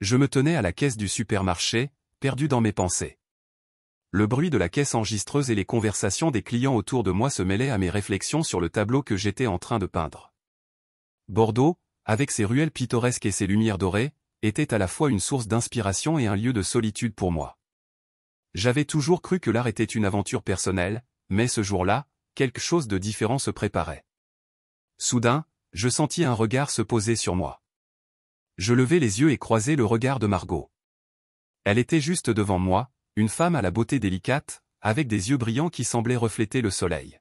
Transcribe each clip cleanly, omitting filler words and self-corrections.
Je me tenais à la caisse du supermarché, perdu dans mes pensées. Le bruit de la caisse enregistreuse et les conversations des clients autour de moi se mêlaient à mes réflexions sur le tableau que j'étais en train de peindre. Bordeaux, avec ses ruelles pittoresques et ses lumières dorées, était à la fois une source d'inspiration et un lieu de solitude pour moi. J'avais toujours cru que l'art était une aventure personnelle, mais ce jour-là, quelque chose de différent se préparait. Soudain, je sentis un regard se poser sur moi. Je levai les yeux et croisai le regard de Margot. Elle était juste devant moi, une femme à la beauté délicate, avec des yeux brillants qui semblaient refléter le soleil.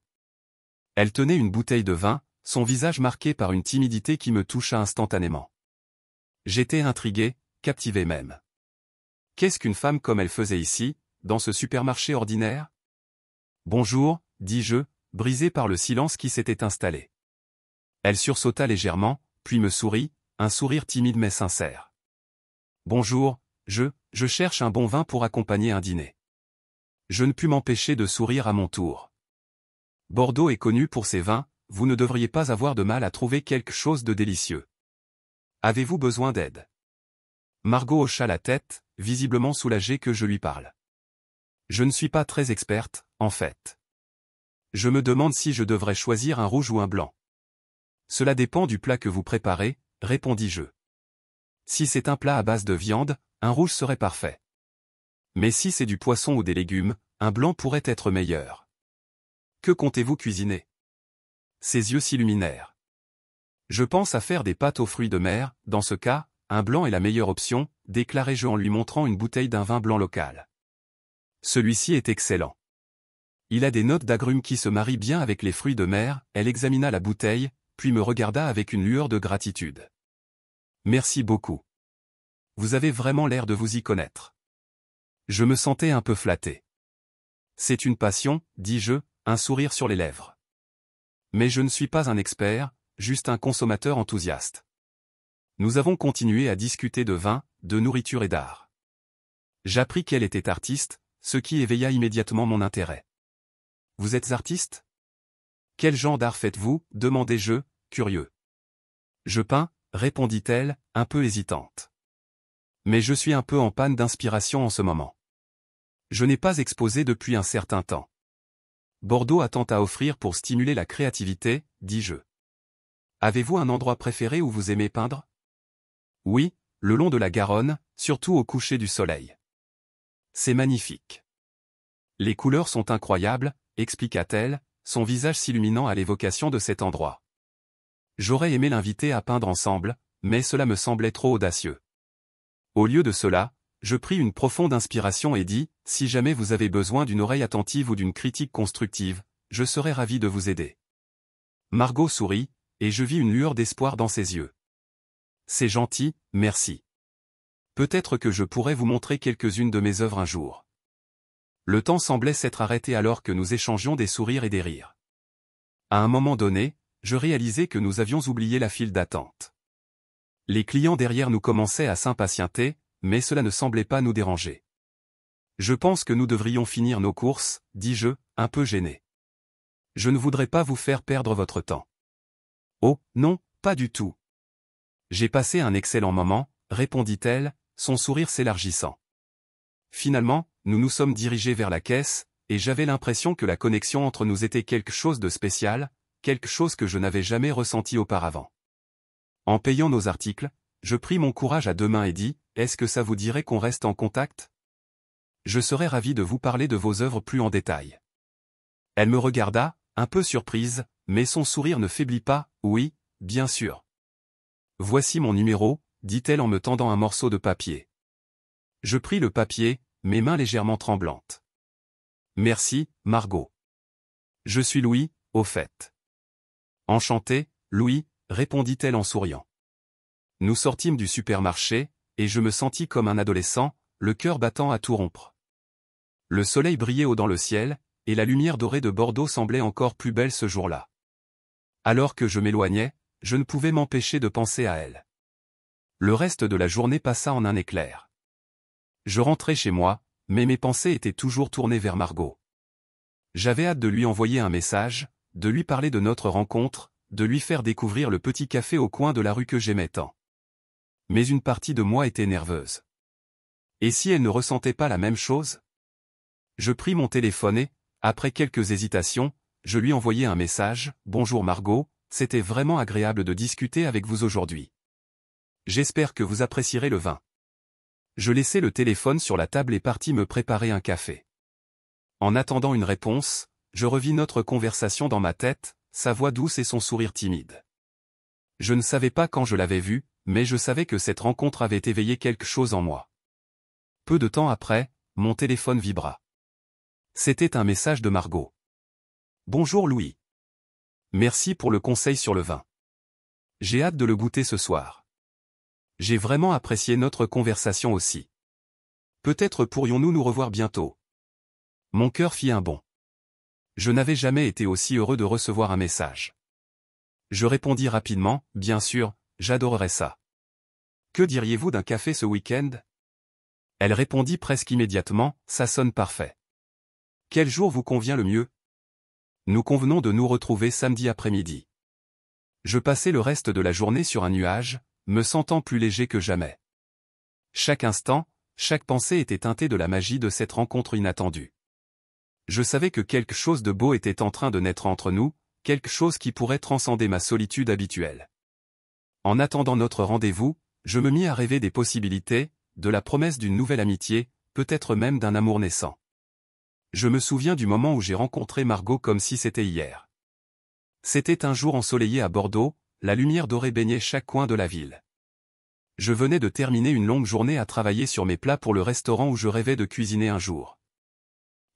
Elle tenait une bouteille de vin, son visage marqué par une timidité qui me toucha instantanément. J'étais intrigué, captivé même. Qu'est-ce qu'une femme comme elle faisait ici, dans ce supermarché ordinaire? Bonjour, dis-je, brisé par le silence qui s'était installé. Elle sursauta légèrement, puis me sourit, un sourire timide mais sincère. Bonjour, je cherche un bon vin pour accompagner un dîner. Je ne pus m'empêcher de sourire à mon tour. Bordeaux est connu pour ses vins, vous ne devriez pas avoir de mal à trouver quelque chose de délicieux. Avez-vous besoin d'aide? Margot hocha la tête, visiblement soulagée que je lui parle. Je ne suis pas très experte, en fait. Je me demande si je devrais choisir un rouge ou un blanc. Cela dépend du plat que vous préparez, répondis-je. Si c'est un plat à base de viande, un rouge serait parfait. Mais si c'est du poisson ou des légumes, un blanc pourrait être meilleur. Que comptez-vous cuisiner? Ses yeux s'illuminèrent. Je pense à faire des pâtes aux fruits de mer, dans ce cas, un blanc est la meilleure option, déclarai-je en lui montrant une bouteille d'un vin blanc local. Celui-ci est excellent. Il a des notes d'agrumes qui se marient bien avec les fruits de mer, elle examina la bouteille, puis me regarda avec une lueur de gratitude. Merci beaucoup. Vous avez vraiment l'air de vous y connaître. Je me sentais un peu flatté. C'est une passion, dis-je, un sourire sur les lèvres. Mais je ne suis pas un expert, juste un consommateur enthousiaste. Nous avons continué à discuter de vin, de nourriture et d'art. J'appris qu'elle était artiste, ce qui éveilla immédiatement mon intérêt. Vous êtes artiste? Quel genre d'art faites-vous? Demandai-je, curieux. Je peins, répondit-elle, un peu hésitante. Mais je suis un peu en panne d'inspiration en ce moment. Je n'ai pas exposé depuis un certain temps. Bordeaux a tant à offrir pour stimuler la créativité, dis-je. Avez-vous un endroit préféré où vous aimez peindre? Oui, le long de la Garonne, surtout au coucher du soleil. C'est magnifique. Les couleurs sont incroyables, expliqua-t-elle, son visage s'illuminant à l'évocation de cet endroit. J'aurais aimé l'inviter à peindre ensemble, mais cela me semblait trop audacieux. Au lieu de cela, je pris une profonde inspiration et dis, si jamais vous avez besoin d'une oreille attentive ou d'une critique constructive, je serais ravi de vous aider. Margot sourit, et je vis une lueur d'espoir dans ses yeux. C'est gentil, merci. Peut-être que je pourrais vous montrer quelques-unes de mes œuvres un jour. Le temps semblait s'être arrêté alors que nous échangions des sourires et des rires. À un moment donné, je réalisai que nous avions oublié la file d'attente. Les clients derrière nous commençaient à s'impatienter, mais cela ne semblait pas nous déranger. Je pense que nous devrions finir nos courses, dis-je, un peu gêné. Je ne voudrais pas vous faire perdre votre temps. Oh, non, pas du tout. J'ai passé un excellent moment, répondit-elle, son sourire s'élargissant. Finalement, nous nous sommes dirigés vers la caisse, et j'avais l'impression que la connexion entre nous était quelque chose de spécial, quelque chose que je n'avais jamais ressenti auparavant. En payant nos articles, je pris mon courage à deux mains et dis, est-ce que ça vous dirait qu'on reste en contact? Je serais ravi de vous parler de vos œuvres plus en détail. Elle me regarda, un peu surprise, mais son sourire ne faiblit pas, oui, bien sûr. Voici mon numéro, dit-elle en me tendant un morceau de papier. Je pris le papier, mes mains légèrement tremblantes. Merci, Margot. Je suis Louis, au fait. Enchanté, Louis, répondit-elle en souriant. Nous sortîmes du supermarché, et je me sentis comme un adolescent, le cœur battant à tout rompre. Le soleil brillait haut dans le ciel, et la lumière dorée de Bordeaux semblait encore plus belle ce jour-là. Alors que je m'éloignais, je ne pouvais m'empêcher de penser à elle. Le reste de la journée passa en un éclair. Je rentrais chez moi, mais mes pensées étaient toujours tournées vers Margot. J'avais hâte de lui envoyer un message, de lui parler de notre rencontre, de lui faire découvrir le petit café au coin de la rue que j'aimais tant. Mais une partie de moi était nerveuse. Et si elle ne ressentait pas la même chose? Je pris mon téléphone et, après quelques hésitations, je lui envoyai un message. « Bonjour Margot, c'était vraiment agréable de discuter avec vous aujourd'hui. J'espère que vous apprécierez le vin. » Je laissai le téléphone sur la table et partis me préparer un café. En attendant une réponse, je revis notre conversation dans ma tête, sa voix douce et son sourire timide. Je ne savais pas quand je l'avais vue, mais je savais que cette rencontre avait éveillé quelque chose en moi. Peu de temps après, mon téléphone vibra. C'était un message de Margot. « Bonjour Louis. Merci pour le conseil sur le vin. J'ai hâte de le goûter ce soir. J'ai vraiment apprécié notre conversation aussi. Peut-être pourrions-nous nous revoir bientôt. » Mon cœur fit un bond. Je n'avais jamais été aussi heureux de recevoir un message. Je répondis rapidement, « Bien sûr, j'adorerais ça. Que diriez-vous d'un café ce week-end » Elle répondit presque immédiatement, « Ça sonne parfait. Quel jour vous convient le mieux ?» Nous convenons de nous retrouver samedi après-midi. Je passai le reste de la journée sur un nuage, me sentant plus léger que jamais. Chaque instant, chaque pensée était teintée de la magie de cette rencontre inattendue. Je savais que quelque chose de beau était en train de naître entre nous, quelque chose qui pourrait transcender ma solitude habituelle. En attendant notre rendez-vous, je me mis à rêver des possibilités, de la promesse d'une nouvelle amitié, peut-être même d'un amour naissant. Je me souviens du moment où j'ai rencontré Margot comme si c'était hier. C'était un jour ensoleillé à Bordeaux, la lumière dorée baignait chaque coin de la ville. Je venais de terminer une longue journée à travailler sur mes plats pour le restaurant où je rêvais de cuisiner un jour.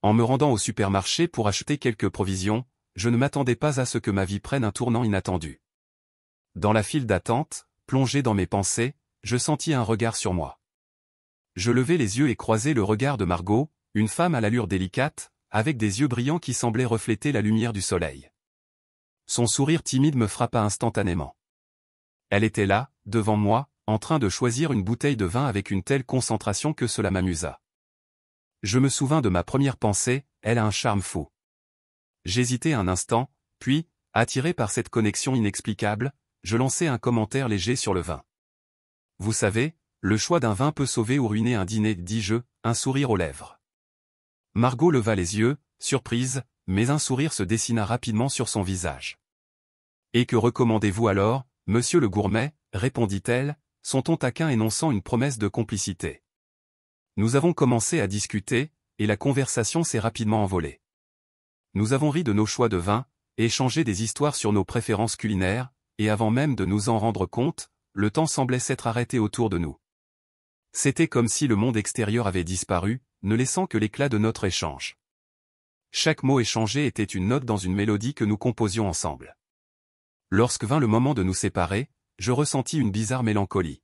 En me rendant au supermarché pour acheter quelques provisions, je ne m'attendais pas à ce que ma vie prenne un tournant inattendu. Dans la file d'attente, plongé dans mes pensées, je sentis un regard sur moi. Je levai les yeux et croisai le regard de Margot, une femme à l'allure délicate, avec des yeux brillants qui semblaient refléter la lumière du soleil. Son sourire timide me frappa instantanément. Elle était là, devant moi, en train de choisir une bouteille de vin avec une telle concentration que cela m'amusa. Je me souvins de ma première pensée, elle a un charme fou. J'hésitai un instant, puis, attiré par cette connexion inexplicable, je lançai un commentaire léger sur le vin. Vous savez, le choix d'un vin peut sauver ou ruiner un dîner, dis-je, un sourire aux lèvres. Margot leva les yeux, surprise, mais un sourire se dessina rapidement sur son visage. « Et que recommandez-vous alors, monsieur le gourmet » répondit-elle, son ton taquin énonçant une promesse de complicité. Nous avons commencé à discuter, et la conversation s'est rapidement envolée. Nous avons ri de nos choix de vin, échangé des histoires sur nos préférences culinaires, et avant même de nous en rendre compte, le temps semblait s'être arrêté autour de nous. C'était comme si le monde extérieur avait disparu, ne laissant que l'éclat de notre échange. Chaque mot échangé était une note dans une mélodie que nous composions ensemble. Lorsque vint le moment de nous séparer, je ressentis une bizarre mélancolie.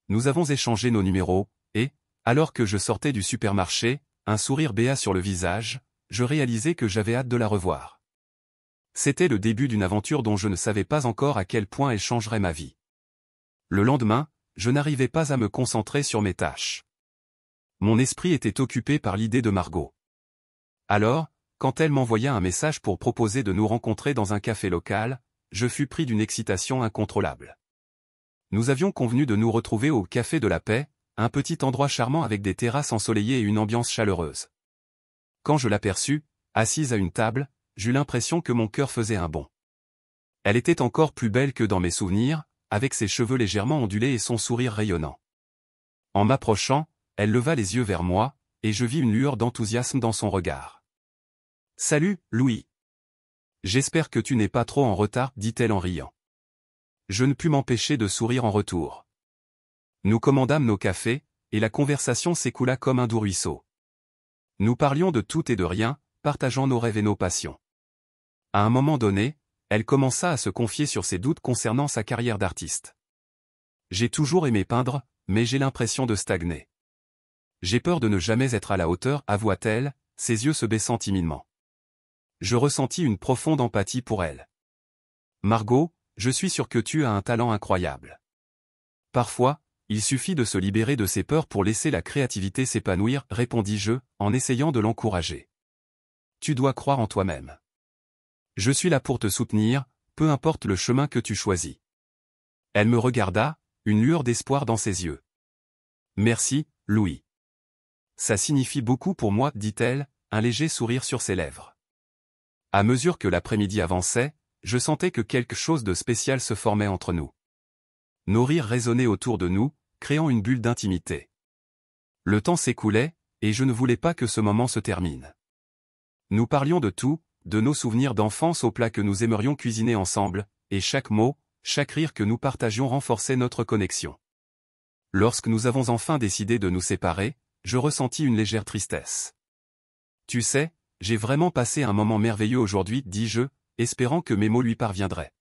Nous avons échangé nos numéros, et, alors que je sortais du supermarché, un sourire béat sur le visage, je réalisai que j'avais hâte de la revoir. C'était le début d'une aventure dont je ne savais pas encore à quel point elle changerait ma vie. Le lendemain, je n'arrivais pas à me concentrer sur mes tâches. Mon esprit était occupé par l'idée de Margot. Alors, quand elle m'envoya un message pour proposer de nous rencontrer dans un café local, je fus pris d'une excitation incontrôlable. Nous avions convenu de nous retrouver au Café de la Paix, un petit endroit charmant avec des terrasses ensoleillées et une ambiance chaleureuse. Quand je l'aperçus, assise à une table, j'eus l'impression que mon cœur faisait un bond. Elle était encore plus belle que dans mes souvenirs, avec ses cheveux légèrement ondulés et son sourire rayonnant. En m'approchant, elle leva les yeux vers moi, et je vis une lueur d'enthousiasme dans son regard. « Salut, Louis. J'espère que tu n'es pas trop en retard, dit-elle en riant. Je ne pus m'empêcher de sourire en retour. Nous commandâmes nos cafés, et la conversation s'écoula comme un doux ruisseau. Nous parlions de tout et de rien, partageant nos rêves et nos passions. À un moment donné, elle commença à se confier sur ses doutes concernant sa carrière d'artiste. J'ai toujours aimé peindre, mais j'ai l'impression de stagner. J'ai peur de ne jamais être à la hauteur, avoua-t-elle, ses yeux se baissant timidement. Je ressentis une profonde empathie pour elle. Margot, je suis sûr que tu as un talent incroyable. Parfois, il suffit de se libérer de ses peurs pour laisser la créativité s'épanouir, répondis-je, en essayant de l'encourager. Tu dois croire en toi-même. Je suis là pour te soutenir, peu importe le chemin que tu choisis. Elle me regarda, une lueur d'espoir dans ses yeux. Merci, Louis. Ça signifie beaucoup pour moi, dit-elle, un léger sourire sur ses lèvres. À mesure que l'après-midi avançait, je sentais que quelque chose de spécial se formait entre nous. Nos rires résonnaient autour de nous, créant une bulle d'intimité. Le temps s'écoulait, et je ne voulais pas que ce moment se termine. Nous parlions de tout, de nos souvenirs d'enfance aux plats que nous aimerions cuisiner ensemble, et chaque mot, chaque rire que nous partagions renforçait notre connexion. Lorsque nous avons enfin décidé de nous séparer, je ressentis une légère tristesse. Tu sais, j'ai vraiment passé un moment merveilleux aujourd'hui, dis-je, espérant que mes mots lui parviendraient.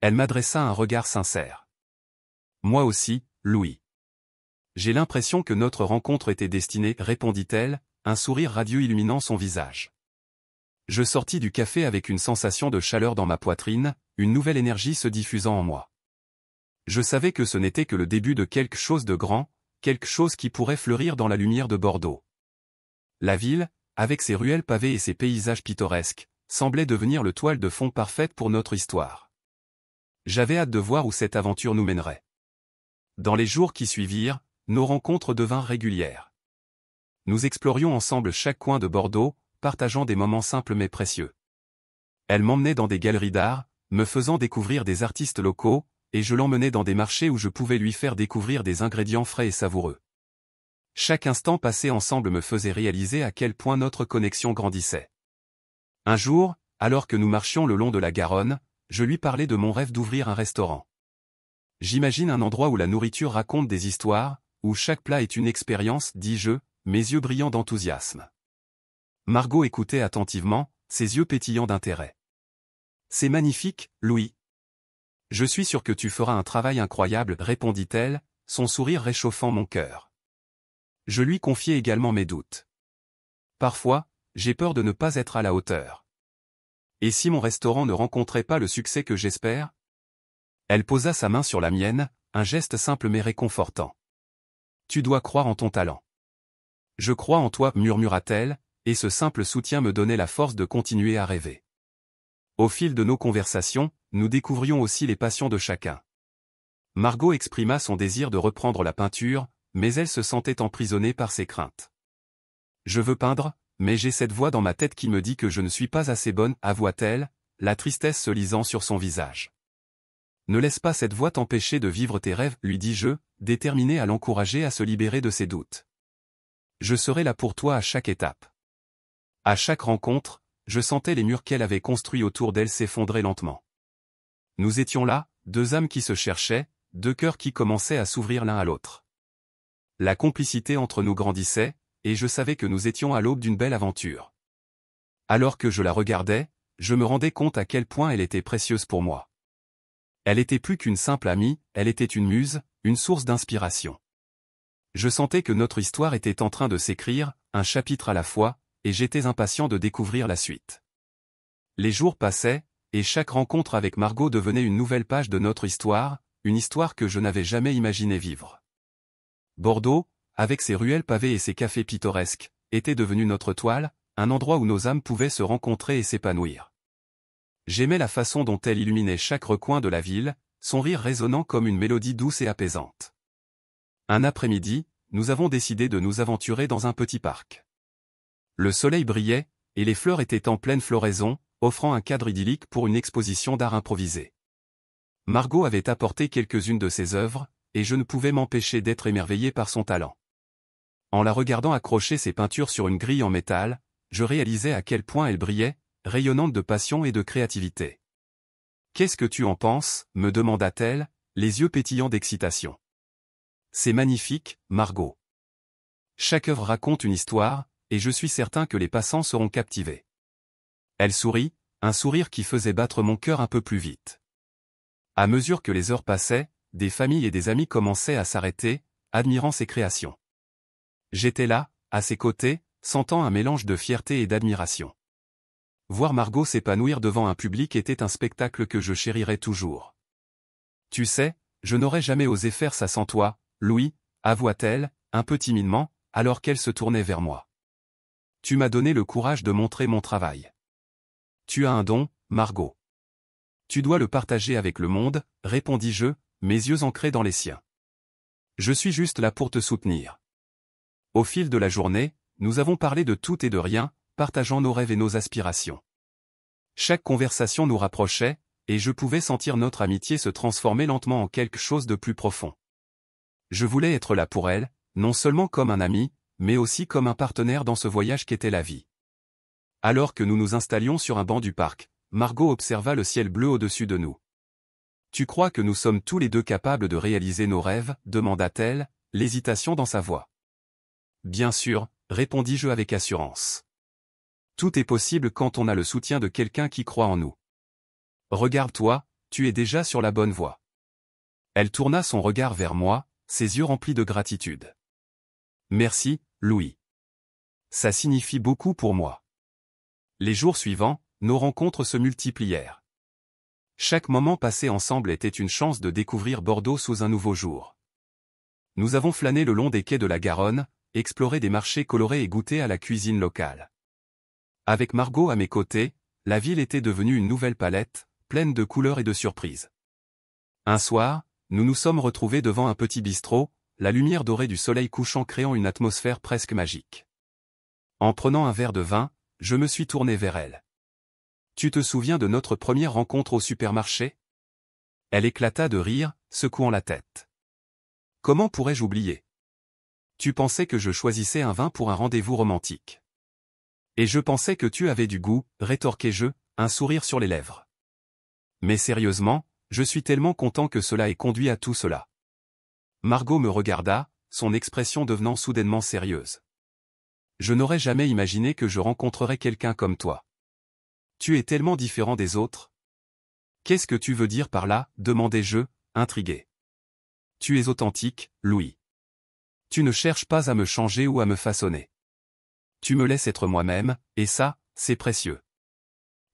Elle m'adressa un regard sincère. Moi aussi, Louis. J'ai l'impression que notre rencontre était destinée, répondit-elle, un sourire radieux illuminant son visage. Je sortis du café avec une sensation de chaleur dans ma poitrine, une nouvelle énergie se diffusant en moi. Je savais que ce n'était que le début de quelque chose de grand, quelque chose qui pourrait fleurir dans la lumière de Bordeaux. La ville, avec ses ruelles pavées et ses paysages pittoresques, semblait devenir le toile de fond parfaite pour notre histoire. J'avais hâte de voir où cette aventure nous mènerait. Dans les jours qui suivirent, nos rencontres devinrent régulières. Nous explorions ensemble chaque coin de Bordeaux, partageant des moments simples mais précieux. Elle m'emmenait dans des galeries d'art, me faisant découvrir des artistes locaux, et je l'emmenais dans des marchés où je pouvais lui faire découvrir des ingrédients frais et savoureux. Chaque instant passé ensemble me faisait réaliser à quel point notre connexion grandissait. Un jour, alors que nous marchions le long de la Garonne, je lui parlais de mon rêve d'ouvrir un restaurant. J'imagine un endroit où la nourriture raconte des histoires, où chaque plat est une expérience, dis-je, mes yeux brillants d'enthousiasme. Margot écoutait attentivement, ses yeux pétillants d'intérêt. C'est magnifique, Louis. Je suis sûr que tu feras un travail incroyable, répondit-elle, son sourire réchauffant mon cœur. Je lui confiai également mes doutes. Parfois, j'ai peur de ne pas être à la hauteur. Et si mon restaurant ne rencontrait pas le succès que j'espère? Elle posa sa main sur la mienne, un geste simple mais réconfortant. Tu dois croire en ton talent. Je crois en toi, murmura-t-elle, et ce simple soutien me donnait la force de continuer à rêver. Au fil de nos conversations, nous découvrions aussi les passions de chacun. Margot exprima son désir de reprendre la peinture, mais elle se sentait emprisonnée par ses craintes. Je veux peindre, mais j'ai cette voix dans ma tête qui me dit que je ne suis pas assez bonne, avoua-t-elle, la tristesse se lisant sur son visage. Ne laisse pas cette voix t'empêcher de vivre tes rêves, lui dis-je, déterminé à l'encourager à se libérer de ses doutes. Je serai là pour toi à chaque étape. À chaque rencontre, je sentais les murs qu'elle avait construits autour d'elle s'effondrer lentement. Nous étions là, deux âmes qui se cherchaient, deux cœurs qui commençaient à s'ouvrir l'un à l'autre. La complicité entre nous grandissait, et je savais que nous étions à l'aube d'une belle aventure. Alors que je la regardais, je me rendais compte à quel point elle était précieuse pour moi. Elle était plus qu'une simple amie, elle était une muse, une source d'inspiration. Je sentais que notre histoire était en train de s'écrire, un chapitre à la fois, et j'étais impatient de découvrir la suite. Les jours passaient, et chaque rencontre avec Margot devenait une nouvelle page de notre histoire, une histoire que je n'avais jamais imaginé vivre. Bordeaux, avec ses ruelles pavées et ses cafés pittoresques, était devenu notre toile, un endroit où nos âmes pouvaient se rencontrer et s'épanouir. J'aimais la façon dont elle illuminait chaque recoin de la ville, son rire résonnant comme une mélodie douce et apaisante. Un après-midi, nous avons décidé de nous aventurer dans un petit parc. Le soleil brillait, et les fleurs étaient en pleine floraison, offrant un cadre idyllique pour une exposition d'art improvisée. Margot avait apporté quelques-unes de ses œuvres, et je ne pouvais m'empêcher d'être émerveillé par son talent. En la regardant accrocher ses peintures sur une grille en métal, je réalisais à quel point elle brillait, rayonnante de passion et de créativité. « Qu'est-ce que tu en penses ?» me demanda-t-elle, les yeux pétillants d'excitation. « C'est magnifique, Margot. Chaque œuvre raconte une histoire, et je suis certain que les passants seront captivés. » Elle sourit, un sourire qui faisait battre mon cœur un peu plus vite. À mesure que les heures passaient, des familles et des amis commençaient à s'arrêter, admirant ses créations. J'étais là, à ses côtés, sentant un mélange de fierté et d'admiration. Voir Margot s'épanouir devant un public était un spectacle que je chérirais toujours. « Tu sais, je n'aurais jamais osé faire ça sans toi, Louis, avoua-t-elle, un peu timidement, alors qu'elle se tournait vers moi. Tu m'as donné le courage de montrer mon travail. Tu as un don, Margot. Tu dois le partager avec le monde, répondis-je, mes yeux ancrés dans les siens. Je suis juste là pour te soutenir. Au fil de la journée, nous avons parlé de tout et de rien, partageant nos rêves et nos aspirations. Chaque conversation nous rapprochait, et je pouvais sentir notre amitié se transformer lentement en quelque chose de plus profond. Je voulais être là pour elle, non seulement comme un ami, mais aussi comme un partenaire dans ce voyage qu'était la vie. Alors que nous nous installions sur un banc du parc, Margot observa le ciel bleu au-dessus de nous. « Tu crois que nous sommes tous les deux capables de réaliser nos rêves ?» demanda-t-elle, l'hésitation dans sa voix. « Bien sûr », répondis-je avec assurance. « Tout est possible quand on a le soutien de quelqu'un qui croit en nous. Regarde-toi, tu es déjà sur la bonne voie. » Elle tourna son regard vers moi, ses yeux remplis de gratitude. « Merci, Louis. Ça signifie beaucoup pour moi. » Les jours suivants, nos rencontres se multiplièrent. Chaque moment passé ensemble était une chance de découvrir Bordeaux sous un nouveau jour. Nous avons flâné le long des quais de la Garonne, exploré des marchés colorés et goûté à la cuisine locale. Avec Margot à mes côtés, la ville était devenue une nouvelle palette, pleine de couleurs et de surprises. Un soir, nous nous sommes retrouvés devant un petit bistrot, la lumière dorée du soleil couchant créant une atmosphère presque magique. En prenant un verre de vin, je me suis tourné vers elle. « Tu te souviens de notre première rencontre au supermarché ?» Elle éclata de rire, secouant la tête. « Comment pourrais-je oublier ? Tu pensais que je choisissais un vin pour un rendez-vous romantique. Et je pensais que tu avais du goût, rétorquai-je, un sourire sur les lèvres. Mais sérieusement, je suis tellement content que cela ait conduit à tout cela. » Margot me regarda, son expression devenant soudainement sérieuse. « Je n'aurais jamais imaginé que je rencontrerais quelqu'un comme toi. Tu es tellement différent des autres. »« Qu'est-ce que tu veux dire par là ?» demandai-je, intrigué. « Tu es authentique, Louis. Tu ne cherches pas à me changer ou à me façonner. Tu me laisses être moi-même, et ça, c'est précieux. »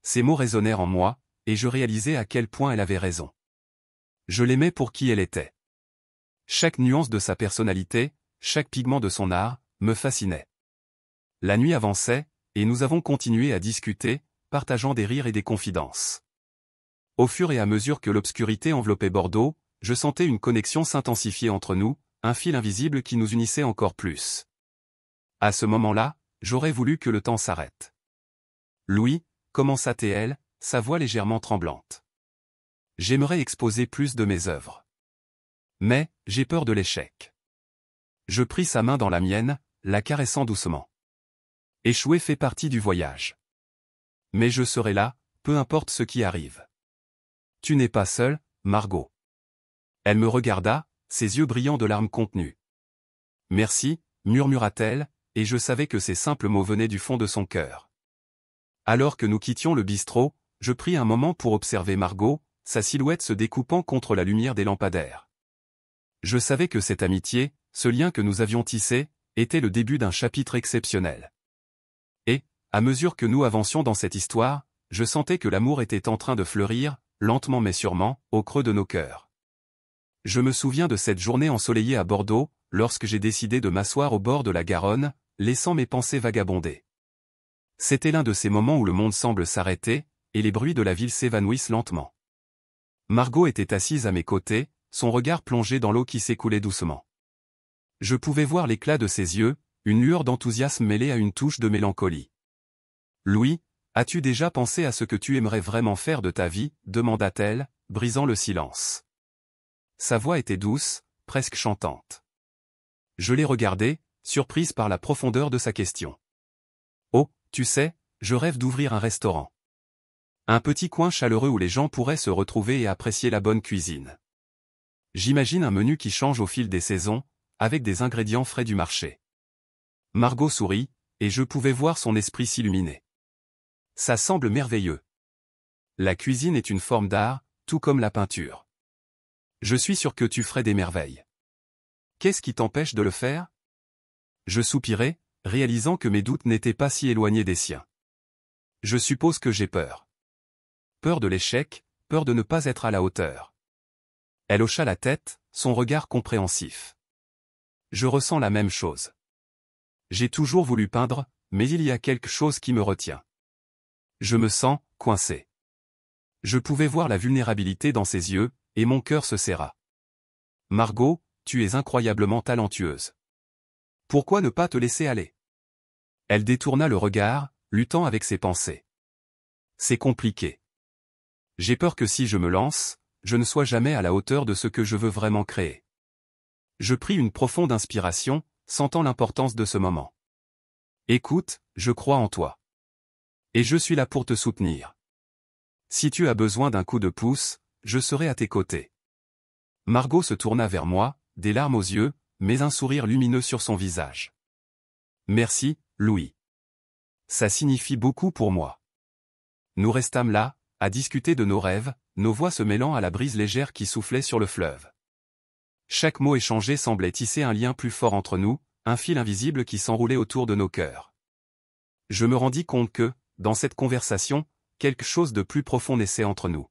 Ces mots résonnèrent en moi, et je réalisai à quel point elle avait raison. Je l'aimais pour qui elle était. Chaque nuance de sa personnalité, chaque pigment de son art, me fascinait. La nuit avançait, et nous avons continué à discuter, partageant des rires et des confidences. Au fur et à mesure que l'obscurité enveloppait Bordeaux, je sentais une connexion s'intensifier entre nous, un fil invisible qui nous unissait encore plus. À ce moment-là, j'aurais voulu que le temps s'arrête. « Louis » commença-t-elle, sa voix légèrement tremblante. « J'aimerais exposer plus de mes œuvres. Mais, j'ai peur de l'échec. » Je pris sa main dans la mienne, la caressant doucement. « Échouer fait partie du voyage. Mais je serai là, peu importe ce qui arrive. Tu n'es pas seule, Margot. » Elle me regarda, ses yeux brillants de larmes contenues. « Merci » murmura-t-elle, et je savais que ces simples mots venaient du fond de son cœur. Alors que nous quittions le bistrot, je pris un moment pour observer Margot, sa silhouette se découpant contre la lumière des lampadaires. Je savais que cette amitié, ce lien que nous avions tissé, était le début d'un chapitre exceptionnel. Et, à mesure que nous avancions dans cette histoire, je sentais que l'amour était en train de fleurir, lentement mais sûrement, au creux de nos cœurs. Je me souviens de cette journée ensoleillée à Bordeaux, lorsque j'ai décidé de m'asseoir au bord de la Garonne, laissant mes pensées vagabonder. C'était l'un de ces moments où le monde semble s'arrêter, et les bruits de la ville s'évanouissent lentement. Margot était assise à mes côtés, son regard plongé dans l'eau qui s'écoulait doucement. Je pouvais voir l'éclat de ses yeux, une lueur d'enthousiasme mêlée à une touche de mélancolie. « Louis, as-tu déjà pensé à ce que tu aimerais vraiment faire de ta vie ?» demanda-t-elle, brisant le silence. Sa voix était douce, presque chantante. Je l'ai regardée, surprise par la profondeur de sa question. « Oh, tu sais, je rêve d'ouvrir un restaurant. Un petit coin chaleureux où les gens pourraient se retrouver et apprécier la bonne cuisine. J'imagine un menu qui change au fil des saisons, avec des ingrédients frais du marché. » Margot sourit, et je pouvais voir son esprit s'illuminer. « Ça semble merveilleux. La cuisine est une forme d'art, tout comme la peinture. Je suis sûr que tu ferais des merveilles. Qu'est-ce qui t'empêche de le faire ?» Je soupirai, réalisant que mes doutes n'étaient pas si éloignés des siens. « Je suppose que j'ai peur. Peur de l'échec, peur de ne pas être à la hauteur. » Elle hocha la tête, son regard compréhensif. « Je ressens la même chose. J'ai toujours voulu peindre, mais il y a quelque chose qui me retient. Je me sens coincé. » Je pouvais voir la vulnérabilité dans ses yeux, et mon cœur se serra. Margot, tu es incroyablement talentueuse. Pourquoi ne pas te laisser aller? Elle détourna le regard, luttant avec ses pensées. C'est compliqué. J'ai peur que si je me lance, je ne sois jamais à la hauteur de ce que je veux vraiment créer. Je pris une profonde inspiration, sentant l'importance de ce moment. Écoute, je crois en toi. Et je suis là pour te soutenir. Si tu as besoin d'un coup de pouce, je serai à tes côtés. Margot se tourna vers moi, des larmes aux yeux, mais un sourire lumineux sur son visage. Merci, Louis. Ça signifie beaucoup pour moi. Nous restâmes là, à discuter de nos rêves, nos voix se mêlant à la brise légère qui soufflait sur le fleuve. Chaque mot échangé semblait tisser un lien plus fort entre nous, un fil invisible qui s'enroulait autour de nos cœurs. Je me rendis compte que, dans cette conversation, quelque chose de plus profond naissait entre nous.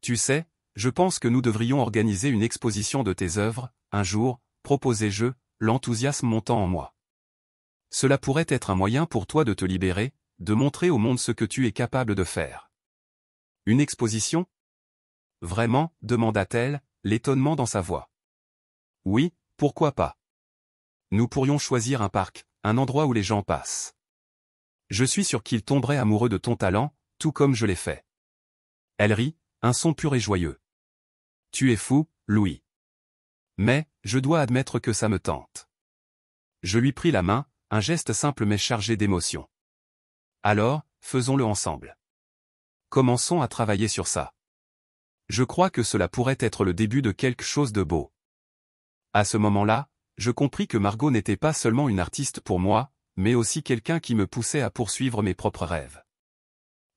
Tu sais, je pense que nous devrions organiser une exposition de tes œuvres, un jour, proposai-je, l'enthousiasme montant en moi. Cela pourrait être un moyen pour toi de te libérer, de montrer au monde ce que tu es capable de faire. Une exposition? Vraiment, demanda-t-elle, l'étonnement dans sa voix. Oui, pourquoi pas? Nous pourrions choisir un parc, un endroit où les gens passent. Je suis sûr qu'ils tomberaient amoureux de ton talent, tout comme je l'ai fait. Elle rit, un son pur et joyeux. Tu es fou, Louis. Mais, je dois admettre que ça me tente. Je lui pris la main, un geste simple mais chargé d'émotion. Alors, faisons-le ensemble. Commençons à travailler sur ça. Je crois que cela pourrait être le début de quelque chose de beau. À ce moment-là, je compris que Margot n'était pas seulement une artiste pour moi, mais aussi quelqu'un qui me poussait à poursuivre mes propres rêves.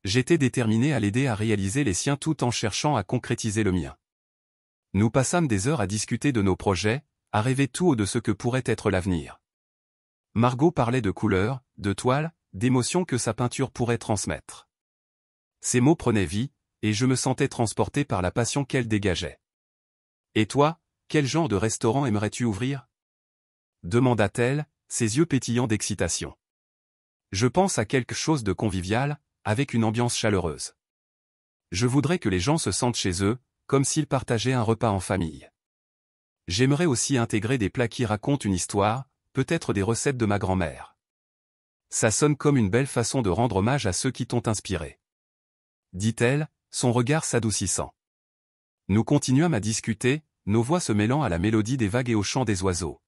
J'étais déterminé à l'aider à réaliser les siens tout en cherchant à concrétiser le mien. Nous passâmes des heures à discuter de nos projets, à rêver tout haut de ce que pourrait être l'avenir. Margot parlait de couleurs, de toiles, d'émotions que sa peinture pourrait transmettre. Ces mots prenaient vie, et je me sentais transporté par la passion qu'elle dégageait. Et toi, quel genre de restaurant aimerais-tu ouvrir? Demanda-t-elle, ses yeux pétillants d'excitation. Je pense à quelque chose de convivial, avec une ambiance chaleureuse. Je voudrais que les gens se sentent chez eux, comme s'ils partageaient un repas en famille. J'aimerais aussi intégrer des plats qui racontent une histoire, peut-être des recettes de ma grand-mère. Ça sonne comme une belle façon de rendre hommage à ceux qui t'ont inspiré. Dit-elle, son regard s'adoucissant. Nous continuâmes à discuter, nos voix se mêlant à la mélodie des vagues et au chant des oiseaux.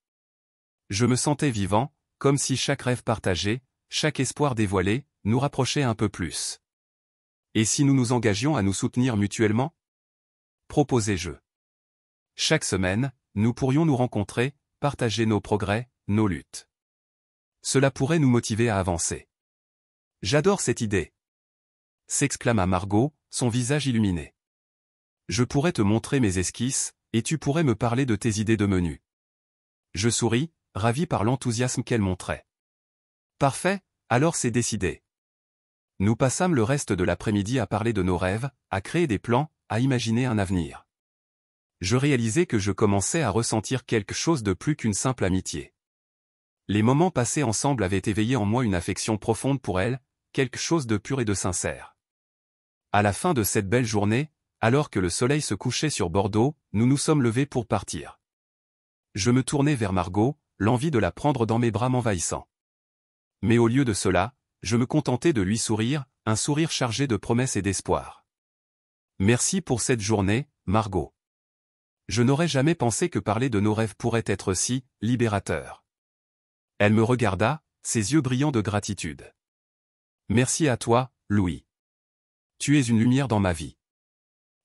Je me sentais vivant, comme si chaque rêve partagé, chaque espoir dévoilé, nous rapprochait un peu plus. Et si nous nous engagions à nous soutenir mutuellement? Proposai-je. Chaque semaine, nous pourrions nous rencontrer, partager nos progrès, nos luttes. Cela pourrait nous motiver à avancer. J'adore cette idée! S'exclama Margot, son visage illuminé. Je pourrais te montrer mes esquisses, et tu pourrais me parler de tes idées de menu. Je souris, ravi par l'enthousiasme qu'elle montrait. Parfait, alors c'est décidé. Nous passâmes le reste de l'après-midi à parler de nos rêves, à créer des plans, à imaginer un avenir. Je réalisais que je commençais à ressentir quelque chose de plus qu'une simple amitié. Les moments passés ensemble avaient éveillé en moi une affection profonde pour elle, quelque chose de pur et de sincère. À la fin de cette belle journée, alors que le soleil se couchait sur Bordeaux, nous nous sommes levés pour partir. Je me tournai vers Margot, l'envie de la prendre dans mes bras m'envahissant. Mais au lieu de cela, je me contentais de lui sourire, un sourire chargé de promesses et d'espoir. Merci pour cette journée, Margot. Je n'aurais jamais pensé que parler de nos rêves pourrait être si libérateur. Elle me regarda, ses yeux brillants de gratitude. Merci à toi, Louis. Tu es une lumière dans ma vie.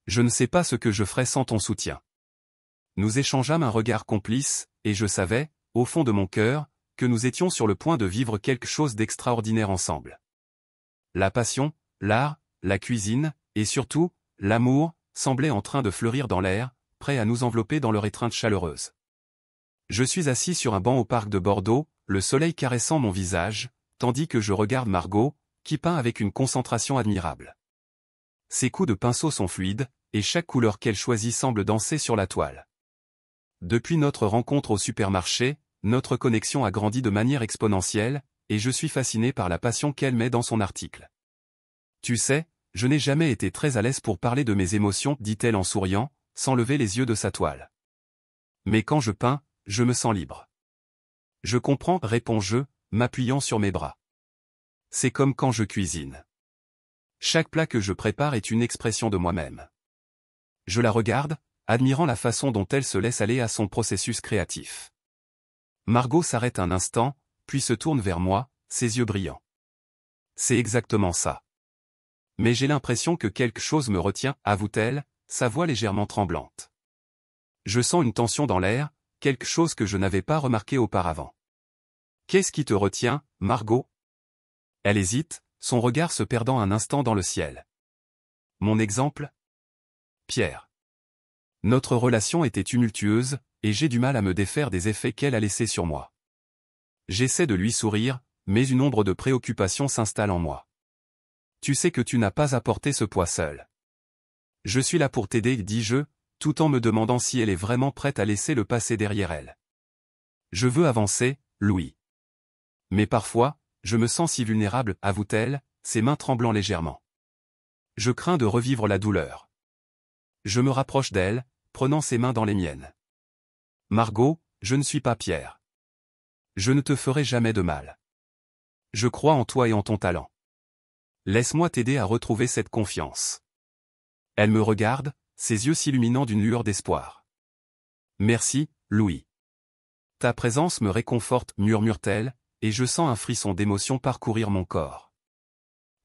Je ne sais pas ce que je ferais sans ton soutien. Nous échangeâmes un regard complice, et je savais, au fond de mon cœur, que nous étions sur le point de vivre quelque chose d'extraordinaire ensemble. La passion, l'art, la cuisine, et surtout, l'amour, semblaient en train de fleurir dans l'air, prêts à nous envelopper dans leur étreinte chaleureuse. Je suis assis sur un banc au parc de Bordeaux, le soleil caressant mon visage, tandis que je regarde Margot, qui peint avec une concentration admirable. Ses coups de pinceau sont fluides, et chaque couleur qu'elle choisit semble danser sur la toile. Depuis notre rencontre au supermarché, notre connexion a grandi de manière exponentielle, et je suis fasciné par la passion qu'elle met dans son article. Tu sais, je n'ai jamais été très à l'aise pour parler de mes émotions, dit-elle en souriant, sans lever les yeux de sa toile. Mais quand je peins, je me sens libre. Je comprends, réponds-je, m'appuyant sur mes bras. C'est comme quand je cuisine. Chaque plat que je prépare est une expression de moi-même. Je la regarde, admirant la façon dont elle se laisse aller à son processus créatif. Margot s'arrête un instant, puis se tourne vers moi, ses yeux brillants. C'est exactement ça. Mais j'ai l'impression que quelque chose me retient, avoue-t-elle, sa voix légèrement tremblante. Je sens une tension dans l'air, quelque chose que je n'avais pas remarqué auparavant. Qu'est-ce qui te retient, Margot? Elle hésite, son regard se perdant un instant dans le ciel. Mon exemple? Pierre. Notre relation était tumultueuse, et j'ai du mal à me défaire des effets qu'elle a laissés sur moi. J'essaie de lui sourire, mais une ombre de préoccupation s'installe en moi. Tu sais que tu n'as pas à porter ce poids seul. Je suis là pour t'aider, dis-je, tout en me demandant si elle est vraiment prête à laisser le passé derrière elle. Je veux avancer, Louis. Mais parfois, je me sens si vulnérable, avoue-t-elle, ses mains tremblant légèrement. Je crains de revivre la douleur. Je me rapproche d'elle, prenant ses mains dans les miennes. Margot, je ne suis pas Pierre. Je ne te ferai jamais de mal. Je crois en toi et en ton talent. Laisse-moi t'aider à retrouver cette confiance. Elle me regarde, ses yeux s'illuminant d'une lueur d'espoir. Merci, Louis. Ta présence me réconforte, murmure-t-elle, et je sens un frisson d'émotion parcourir mon corps.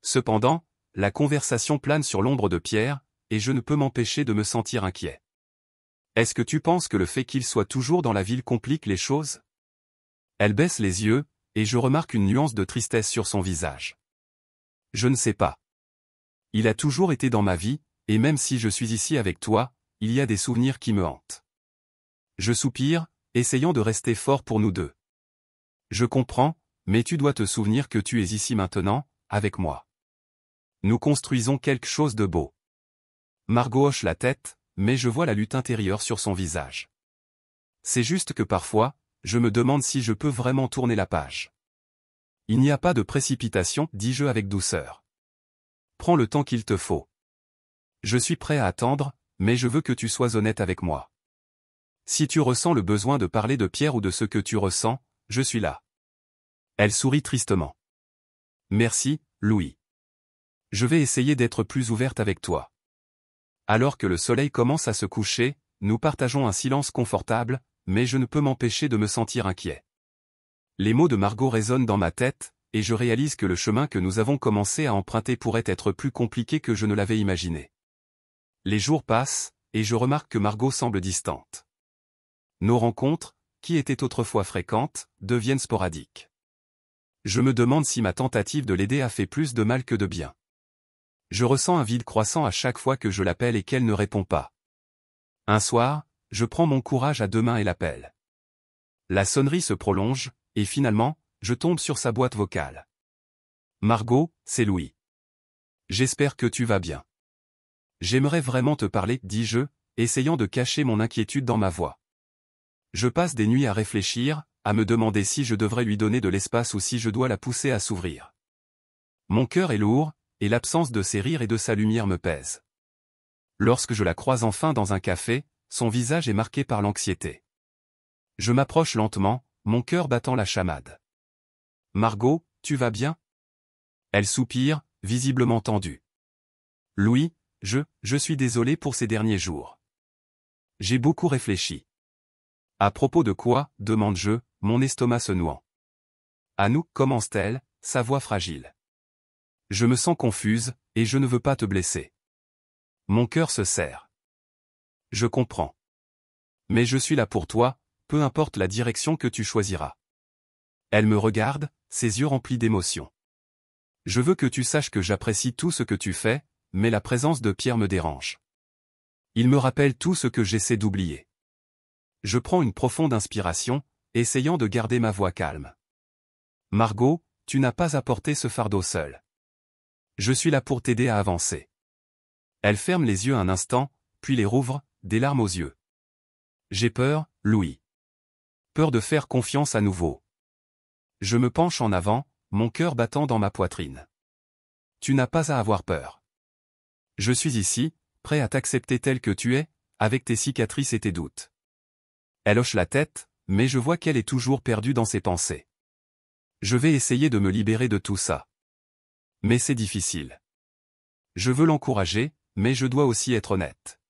Cependant, la conversation plane sur l'ombre de Pierre, et je ne peux m'empêcher de me sentir inquiet. Est-ce que tu penses que le fait qu'il soit toujours dans la ville complique les choses? Elle baisse les yeux, et je remarque une nuance de tristesse sur son visage. Je ne sais pas. Il a toujours été dans ma vie, et même si je suis ici avec toi, il y a des souvenirs qui me hantent. Je soupire, essayant de rester fort pour nous deux. Je comprends, mais tu dois te souvenir que tu es ici maintenant, avec moi. Nous construisons quelque chose de beau. Margot hoche la tête, mais je vois la lutte intérieure sur son visage. C'est juste que parfois, je me demande si je peux vraiment tourner la page. Il n'y a pas de précipitation, dis-je avec douceur. Prends le temps qu'il te faut. Je suis prêt à attendre, mais je veux que tu sois honnête avec moi. Si tu ressens le besoin de parler de Pierre ou de ce que tu ressens, je suis là. Elle sourit tristement. Merci, Louis. Je vais essayer d'être plus ouverte avec toi. Alors que le soleil commence à se coucher, nous partageons un silence confortable, mais je ne peux m'empêcher de me sentir inquiet. Les mots de Margot résonnent dans ma tête, et je réalise que le chemin que nous avons commencé à emprunter pourrait être plus compliqué que je ne l'avais imaginé. Les jours passent, et je remarque que Margot semble distante. Nos rencontres, qui étaient autrefois fréquentes, deviennent sporadiques. Je me demande si ma tentative de l'aider a fait plus de mal que de bien. Je ressens un vide croissant à chaque fois que je l'appelle et qu'elle ne répond pas. Un soir, je prends mon courage à deux mains et l'appelle. La sonnerie se prolonge, et finalement, je tombe sur sa boîte vocale. Margot, c'est Louis. J'espère que tu vas bien. J'aimerais vraiment te parler, dis-je, essayant de cacher mon inquiétude dans ma voix. Je passe des nuits à réfléchir, à me demander si je devrais lui donner de l'espace ou si je dois la pousser à s'ouvrir. Mon cœur est lourd, et l'absence de ses rires et de sa lumière me pèse. Lorsque je la croise enfin dans un café, son visage est marqué par l'anxiété. Je m'approche lentement, mon cœur battant la chamade. Margot, tu vas bien? Elle soupire, visiblement tendue. Louis, je suis désolé pour ces derniers jours. J'ai beaucoup réfléchi. À propos de quoi, demande-je, mon estomac se nouant. À nous, commence-t-elle, sa voix fragile. Je me sens confuse, et je ne veux pas te blesser. Mon cœur se serre. Je comprends. Mais je suis là pour toi, peu importe la direction que tu choisiras. Elle me regarde, ses yeux remplis d'émotion. Je veux que tu saches que j'apprécie tout ce que tu fais, mais la présence de Pierre me dérange. Il me rappelle tout ce que j'essaie d'oublier. Je prends une profonde inspiration, essayant de garder ma voix calme. Margot, tu n'as pas à porter ce fardeau seul. Je suis là pour t'aider à avancer. Elle ferme les yeux un instant, puis les rouvre, des larmes aux yeux. J'ai peur, Louis. Peur de faire confiance à nouveau. Je me penche en avant, mon cœur battant dans ma poitrine. Tu n'as pas à avoir peur. Je suis ici, prêt à t'accepter tel que tu es, avec tes cicatrices et tes doutes. Elle hoche la tête, mais je vois qu'elle est toujours perdue dans ses pensées. Je vais essayer de me libérer de tout ça. Mais c'est difficile. Je veux l'encourager, mais je dois aussi être honnête.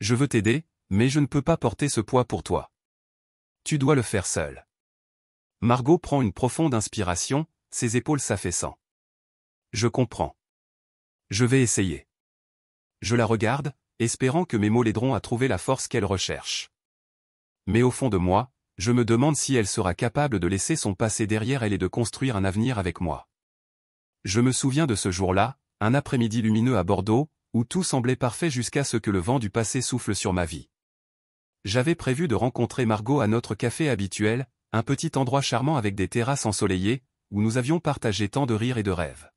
Je veux t'aider, mais je ne peux pas porter ce poids pour toi. Tu dois le faire seul. Margot prend une profonde inspiration, ses épaules s'affaissant. Je comprends. Je vais essayer. Je la regarde, espérant que mes mots l'aideront à trouver la force qu'elle recherche. Mais au fond de moi, je me demande si elle sera capable de laisser son passé derrière elle et de construire un avenir avec moi. Je me souviens de ce jour-là, un après-midi lumineux à Bordeaux, où tout semblait parfait jusqu'à ce que le vent du passé souffle sur ma vie. J'avais prévu de rencontrer Margot à notre café habituel, un petit endroit charmant avec des terrasses ensoleillées, où nous avions partagé tant de rires et de rêves.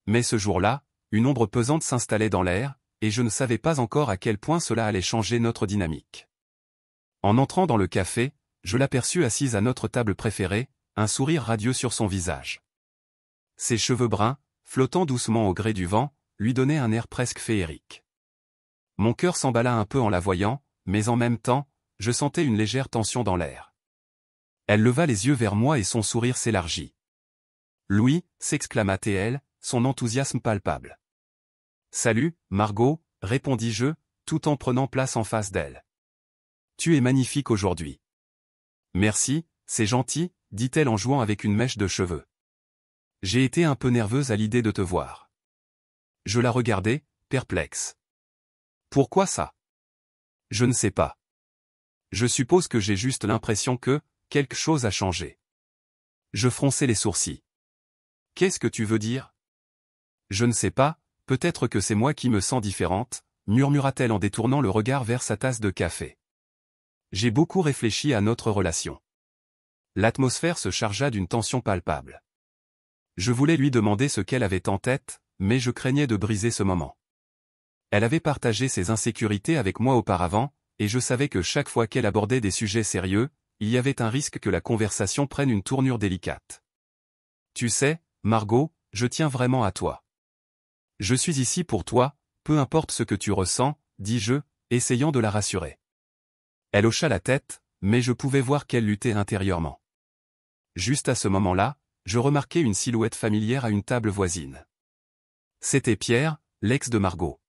Mais ce jour-là, une ombre pesante s'installait dans l'air, et je ne savais pas encore à quel point cela allait changer notre dynamique. En entrant dans le café, je l'aperçus assise à notre table préférée, un sourire radieux sur son visage. Ses cheveux bruns, flottant doucement au gré du vent, lui donnaient un air presque féerique. Mon cœur s'emballa un peu en la voyant, mais en même temps, je sentais une légère tension dans l'air. Elle leva les yeux vers moi et son sourire s'élargit. « Louis » s'exclama-t-elle, son enthousiasme palpable. « Salut, Margot » répondis-je, tout en prenant place en face d'elle. « Tu es magnifique aujourd'hui. »« Merci, c'est gentil » dit-elle en jouant avec une mèche de cheveux. J'ai été un peu nerveuse à l'idée de te voir. Je la regardais, perplexe. Pourquoi ça? Je ne sais pas. Je suppose que j'ai juste l'impression que quelque chose a changé. Je fronçai les sourcils. Qu'est-ce que tu veux dire? Je ne sais pas, peut-être que c'est moi qui me sens différente, murmura-t-elle en détournant le regard vers sa tasse de café. J'ai beaucoup réfléchi à notre relation. L'atmosphère se chargea d'une tension palpable. Je voulais lui demander ce qu'elle avait en tête, mais je craignais de briser ce moment. Elle avait partagé ses insécurités avec moi auparavant, et je savais que chaque fois qu'elle abordait des sujets sérieux, il y avait un risque que la conversation prenne une tournure délicate. Tu sais, Margot, je tiens vraiment à toi. Je suis ici pour toi, peu importe ce que tu ressens, dis-je, essayant de la rassurer. Elle hocha la tête, mais je pouvais voir qu'elle luttait intérieurement. Juste à ce moment-là, je remarquai une silhouette familière à une table voisine. C'était Pierre, l'ex de Margot.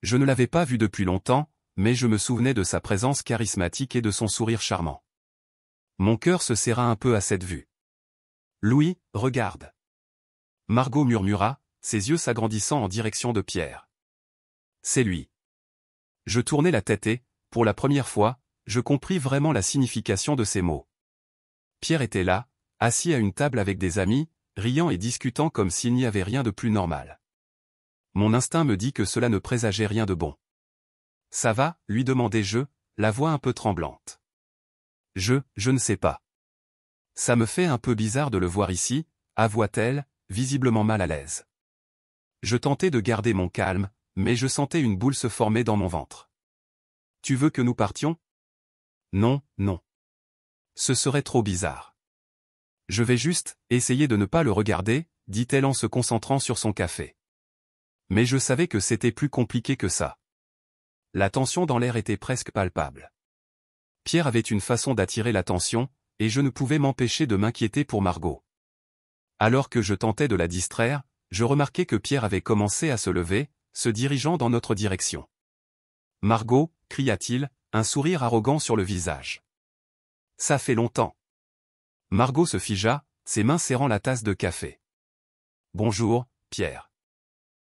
Je ne l'avais pas vu depuis longtemps, mais je me souvenais de sa présence charismatique et de son sourire charmant. Mon cœur se serra un peu à cette vue. « Louis, regarde. » Margot murmura, ses yeux s'agrandissant en direction de Pierre. C'est lui. Je tournai la tête et, pour la première fois, je compris vraiment la signification de ces mots. Pierre était là, assis à une table avec des amis, riant et discutant comme s'il n'y avait rien de plus normal. Mon instinct me dit que cela ne présageait rien de bon. « Ça va » lui demandai-je, la voix un peu tremblante. Je ne sais pas. Ça me fait un peu bizarre de le voir ici, avoua-t-elle, visiblement mal à l'aise. Je tentais de garder mon calme, mais je sentais une boule se former dans mon ventre. Tu veux que nous partions? Non, non. Ce serait trop bizarre. Je vais juste essayer de ne pas le regarder, dit-elle en se concentrant sur son café. Mais je savais que c'était plus compliqué que ça. La tension dans l'air était presque palpable. Pierre avait une façon d'attirer l'attention, et je ne pouvais m'empêcher de m'inquiéter pour Margot. Alors que je tentais de la distraire, je remarquai que Pierre avait commencé à se lever, se dirigeant dans notre direction. « Margot » cria-t-il, un sourire arrogant sur le visage. « Ça fait longtemps. » Margot se figea, ses mains serrant la tasse de café. « Bonjour, Pierre. »«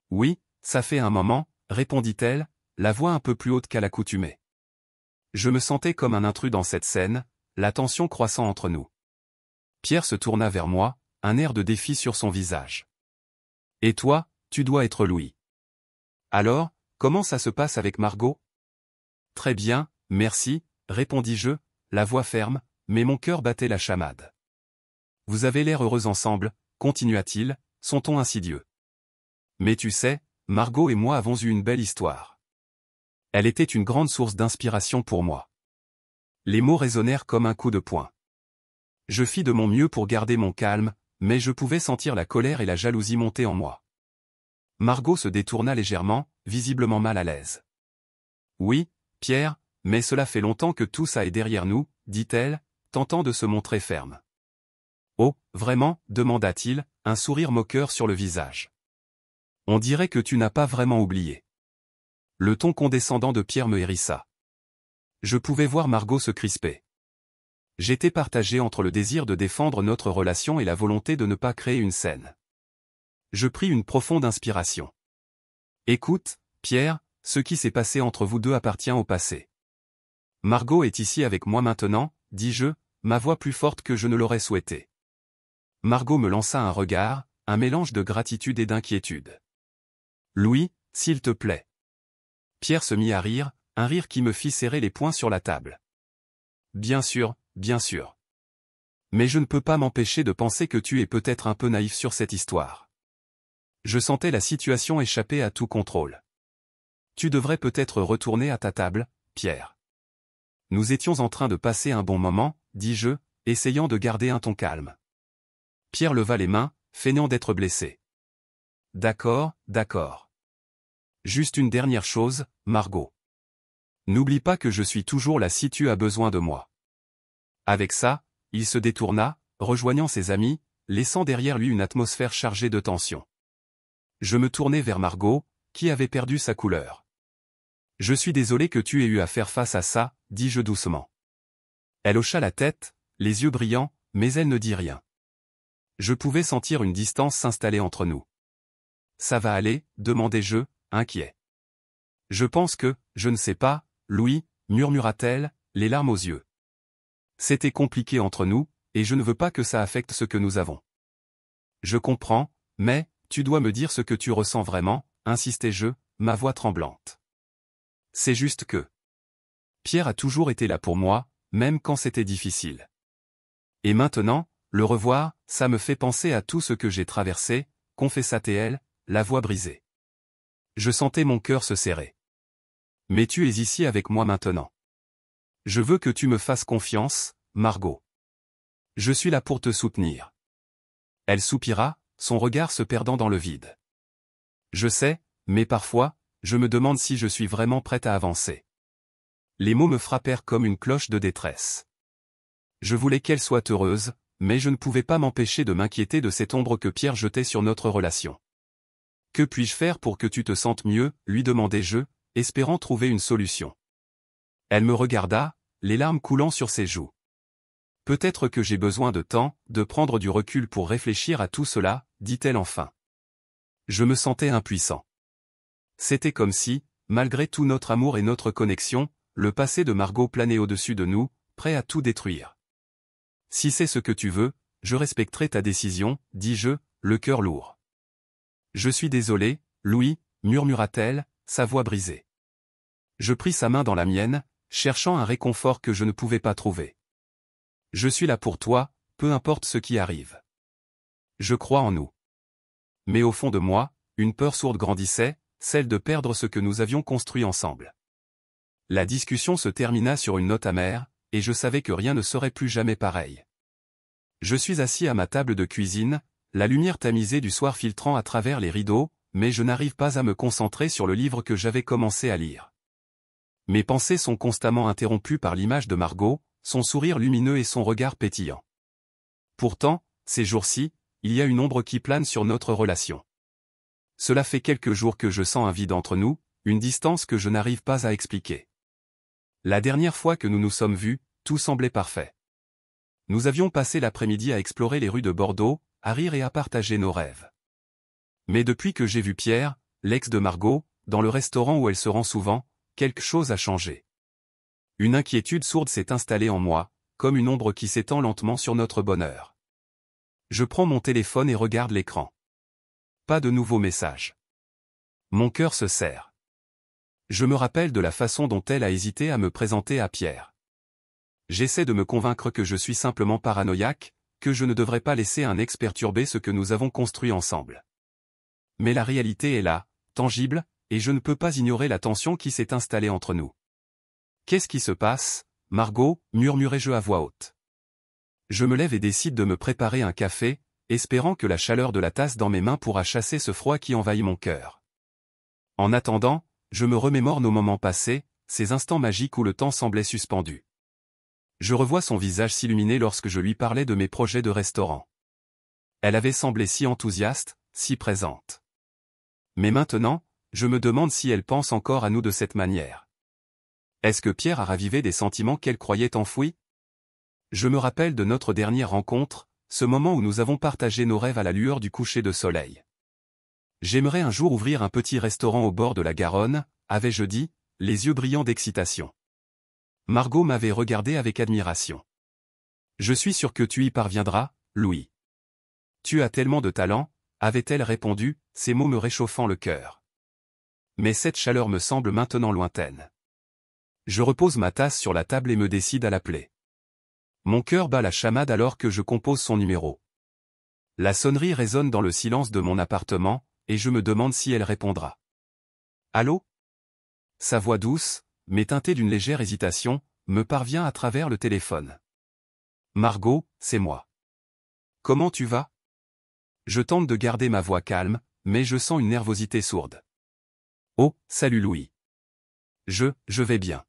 Oui, ça fait un moment, » répondit-elle, la voix un peu plus haute qu'à l'accoutumée. Je me sentais comme un intrus dans cette scène, la tension croissant entre nous. Pierre se tourna vers moi, un air de défi sur son visage. « Et toi, tu dois être Louis. Alors, comment ça se passe avec Margot? » « Très bien, merci, » répondis-je, la voix ferme, mais mon cœur battait la chamade. « Vous avez l'air heureux ensemble, » continua-t-il, son ton insidieux. « Mais tu sais, Margot et moi avons eu une belle histoire. Elle était une grande source d'inspiration pour moi. » Les mots résonnèrent comme un coup de poing. Je fis de mon mieux pour garder mon calme, mais je pouvais sentir la colère et la jalousie monter en moi. Margot se détourna légèrement, visiblement mal à l'aise. « Oui, Pierre, mais cela fait longtemps que tout ça est derrière nous, dit-elle, tentant de se montrer ferme. Oh, vraiment, demanda-t-il, un sourire moqueur sur le visage. On dirait que tu n'as pas vraiment oublié. Le ton condescendant de Pierre me hérissa. Je pouvais voir Margot se crisper. J'étais partagé entre le désir de défendre notre relation et la volonté de ne pas créer une scène. Je pris une profonde inspiration. Écoute, Pierre, ce qui s'est passé entre vous deux appartient au passé. Margot est ici avec moi maintenant, dis-je, ma voix plus forte que je ne l'aurais souhaité. Margot me lança un regard, un mélange de gratitude et d'inquiétude. Louis, s'il te plaît. Pierre se mit à rire, un rire qui me fit serrer les poings sur la table. Bien sûr, bien sûr. Mais je ne peux pas m'empêcher de penser que tu es peut-être un peu naïf sur cette histoire. Je sentais la situation échapper à tout contrôle. Tu devrais peut-être retourner à ta table, Pierre. Nous étions en train de passer un bon moment, dis-je, essayant de garder un ton calme. Pierre leva les mains, feignant d'être blessé. D'accord, d'accord. Juste une dernière chose, Margot. N'oublie pas que je suis toujours là si tu as besoin de moi. Avec ça, il se détourna, rejoignant ses amis, laissant derrière lui une atmosphère chargée de tension. Je me tournai vers Margot, qui avait perdu sa couleur. Je suis désolé que tu aies eu à faire face à ça, dis-je doucement. Elle hocha la tête, les yeux brillants, mais elle ne dit rien. Je pouvais sentir une distance s'installer entre nous. Ça va aller, demandai-je, inquiet. Je pense que, je ne sais pas, Louis, murmura-t-elle, les larmes aux yeux. C'était compliqué entre nous, et je ne veux pas que ça affecte ce que nous avons. Je comprends, mais, tu dois me dire ce que tu ressens vraiment, insistai-je, ma voix tremblante. C'est juste que Pierre a toujours été là pour moi, même quand c'était difficile. Et maintenant, le revoir, ça me fait penser à tout ce que j'ai traversé, confessa-t-elle, la voix brisée. Je sentais mon cœur se serrer. Mais tu es ici avec moi maintenant. Je veux que tu me fasses confiance, Margot. Je suis là pour te soutenir. Elle soupira, son regard se perdant dans le vide. Je sais, mais parfois, je me demande si je suis vraiment prête à avancer. Les mots me frappèrent comme une cloche de détresse. Je voulais qu'elle soit heureuse, mais je ne pouvais pas m'empêcher de m'inquiéter de cette ombre que Pierre jetait sur notre relation. Que puis-je faire pour que tu te sentes mieux, lui demandai-je, espérant trouver une solution. Elle me regarda, les larmes coulant sur ses joues. Peut-être que j'ai besoin de temps, de prendre du recul pour réfléchir à tout cela, dit-elle enfin. Je me sentais impuissant. C'était comme si, malgré tout notre amour et notre connexion, le passé de Margot planait au-dessus de nous, prêt à tout détruire. Si c'est ce que tu veux, je respecterai ta décision, dis-je, le cœur lourd. Je suis désolé, Louis, murmura-t-elle, sa voix brisée. Je pris sa main dans la mienne, cherchant un réconfort que je ne pouvais pas trouver. Je suis là pour toi, peu importe ce qui arrive. Je crois en nous. Mais au fond de moi, une peur sourde grandissait, celle de perdre ce que nous avions construit ensemble. La discussion se termina sur une note amère, et je savais que rien ne serait plus jamais pareil. Je suis assis à ma table de cuisine, la lumière tamisée du soir filtrant à travers les rideaux, mais je n'arrive pas à me concentrer sur le livre que j'avais commencé à lire. Mes pensées sont constamment interrompues par l'image de Margot, son sourire lumineux et son regard pétillant. Pourtant, ces jours-ci, il y a une ombre qui plane sur notre relation. Cela fait quelques jours que je sens un vide entre nous, une distance que je n'arrive pas à expliquer. La dernière fois que nous nous sommes vus, tout semblait parfait. Nous avions passé l'après-midi à explorer les rues de Bordeaux, à rire et à partager nos rêves. Mais depuis que j'ai vu Pierre, l'ex de Margot, dans le restaurant où elle se rend souvent, quelque chose a changé. Une inquiétude sourde s'est installée en moi, comme une ombre qui s'étend lentement sur notre bonheur. Je prends mon téléphone et regarde l'écran. Pas de nouveaux messages. Mon cœur se serre. Je me rappelle de la façon dont elle a hésité à me présenter à Pierre. J'essaie de me convaincre que je suis simplement paranoïaque, que je ne devrais pas laisser un ex perturber ce que nous avons construit ensemble. Mais la réalité est là, tangible, et je ne peux pas ignorer la tension qui s'est installée entre nous. Qu'est-ce qui se passe, Margot, murmurai-je à voix haute. Je me lève et décide de me préparer un café, espérant que la chaleur de la tasse dans mes mains pourra chasser ce froid qui envahit mon cœur. En attendant, je me remémore nos moments passés, ces instants magiques où le temps semblait suspendu. Je revois son visage s'illuminer lorsque je lui parlais de mes projets de restaurant. Elle avait semblé si enthousiaste, si présente. Mais maintenant, je me demande si elle pense encore à nous de cette manière. Est-ce que Pierre a ravivé des sentiments qu'elle croyait enfouis? Je me rappelle de notre dernière rencontre, ce moment où nous avons partagé nos rêves à la lueur du coucher de soleil. J'aimerais un jour ouvrir un petit restaurant au bord de la Garonne, avais-je dit, les yeux brillants d'excitation. Margot m'avait regardé avec admiration. Je suis sûr que tu y parviendras, Louis. Tu as tellement de talent, avait-elle répondu, ces mots me réchauffant le cœur. Mais cette chaleur me semble maintenant lointaine. Je repose ma tasse sur la table et me décide à l'appeler. Mon cœur bat la chamade alors que je compose son numéro. La sonnerie résonne dans le silence de mon appartement, et je me demande si elle répondra. Allô? Sa voix douce, mais teintée d'une légère hésitation, me parvient à travers le téléphone. Margot, c'est moi. Comment tu vas? Je tente de garder ma voix calme, mais je sens une nervosité sourde. Oh, salut Louis. Je vais bien.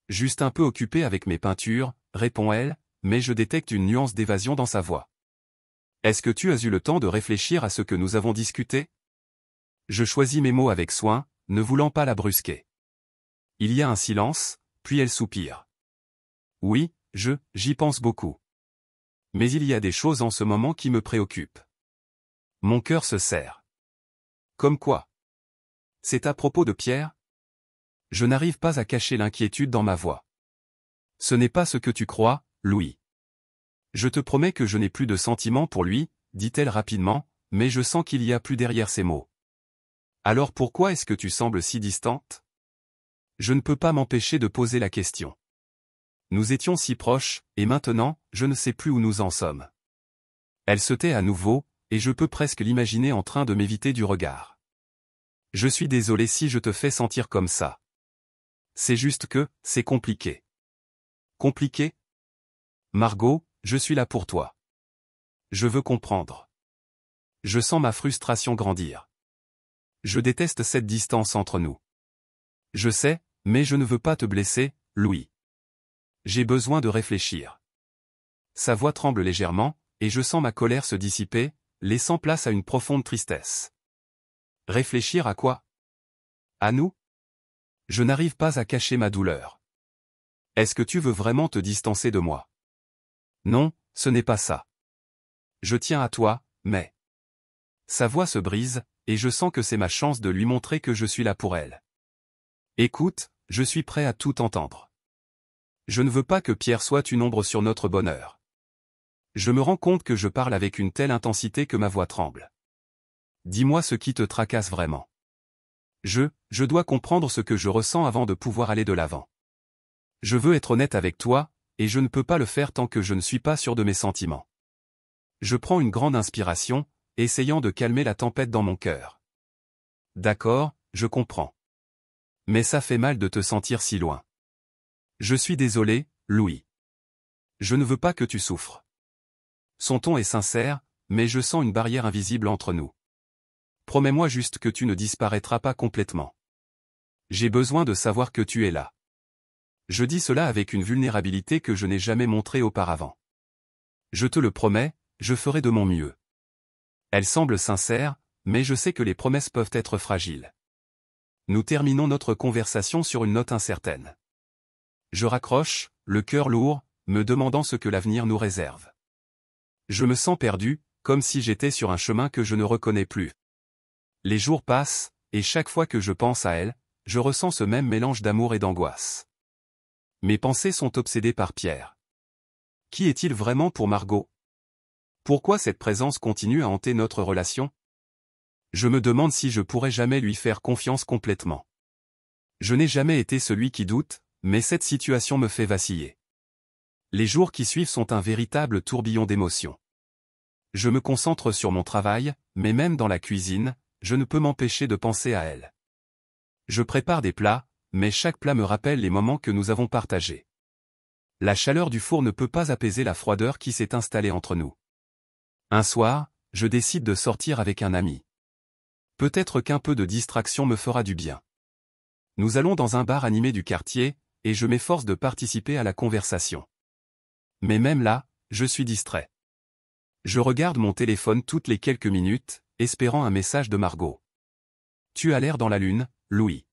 Juste un peu occupé avec mes peintures, répond-elle, mais je détecte une nuance d'évasion dans sa voix. Est-ce que tu as eu le temps de réfléchir à ce que nous avons discuté? Je choisis mes mots avec soin, ne voulant pas la brusquer. Il y a un silence, puis elle soupire. Oui, j'y pense beaucoup. Mais il y a des choses en ce moment qui me préoccupent. Mon cœur se serre. Comme quoi? C'est à propos de Pierre? Je n'arrive pas à cacher l'inquiétude dans ma voix. Ce n'est pas ce que tu crois, Louis. Je te promets que je n'ai plus de sentiments pour lui, dit-elle rapidement, mais je sens qu'il y a plus derrière ces mots. Alors pourquoi est-ce que tu sembles si distante? Je ne peux pas m'empêcher de poser la question. Nous étions si proches, et maintenant, je ne sais plus où nous en sommes. Elle se tait à nouveau, et je peux presque l'imaginer en train de m'éviter du regard. Je suis désolé si je te fais sentir comme ça. C'est juste que, c'est compliqué. Compliqué? Margot, je suis là pour toi. Je veux comprendre. Je sens ma frustration grandir. Je déteste cette distance entre nous. Je sais, mais je ne veux pas te blesser, Louis. J'ai besoin de réfléchir. Sa voix tremble légèrement, et je sens ma colère se dissiper, laissant place à une profonde tristesse. Réfléchir à quoi? À nous? Je n'arrive pas à cacher ma douleur. Est-ce que tu veux vraiment te distancer de moi? Non, ce n'est pas ça. Je tiens à toi, mais... Sa voix se brise, et je sens que c'est ma chance de lui montrer que je suis là pour elle. Écoute, je suis prêt à tout entendre. Je ne veux pas que Pierre soit une ombre sur notre bonheur. Je me rends compte que je parle avec une telle intensité que ma voix tremble. Dis-moi ce qui te tracasse vraiment. Je dois comprendre ce que je ressens avant de pouvoir aller de l'avant. Je veux être honnête avec toi, et je ne peux pas le faire tant que je ne suis pas sûr de mes sentiments. Je prends une grande inspiration, essayant de calmer la tempête dans mon cœur. D'accord, je comprends. Mais ça fait mal de te sentir si loin. Je suis désolé, Louis. Je ne veux pas que tu souffres. Son ton est sincère, mais je sens une barrière invisible entre nous. Promets-moi juste que tu ne disparaîtras pas complètement. J'ai besoin de savoir que tu es là. Je dis cela avec une vulnérabilité que je n'ai jamais montrée auparavant. Je te le promets, je ferai de mon mieux. Elle semble sincère, mais je sais que les promesses peuvent être fragiles. Nous terminons notre conversation sur une note incertaine. Je raccroche, le cœur lourd, me demandant ce que l'avenir nous réserve. Je me sens perdu, comme si j'étais sur un chemin que je ne reconnais plus. Les jours passent, et chaque fois que je pense à elle, je ressens ce même mélange d'amour et d'angoisse. Mes pensées sont obsédées par Pierre. Qui est-il vraiment pour Margot? Pourquoi cette présence continue à hanter notre relation? Je me demande si je pourrais jamais lui faire confiance complètement. Je n'ai jamais été celui qui doute, mais cette situation me fait vaciller. Les jours qui suivent sont un véritable tourbillon d'émotions. Je me concentre sur mon travail, mais même dans la cuisine, je ne peux m'empêcher de penser à elle. Je prépare des plats, mais chaque plat me rappelle les moments que nous avons partagés. La chaleur du four ne peut pas apaiser la froideur qui s'est installée entre nous. Un soir, je décide de sortir avec un ami. Peut-être qu'un peu de distraction me fera du bien. Nous allons dans un bar animé du quartier, et je m'efforce de participer à la conversation. Mais même là, je suis distrait. Je regarde mon téléphone toutes les quelques minutes, espérant un message de Margot. « Tu as l'air dans la lune, Louis. »«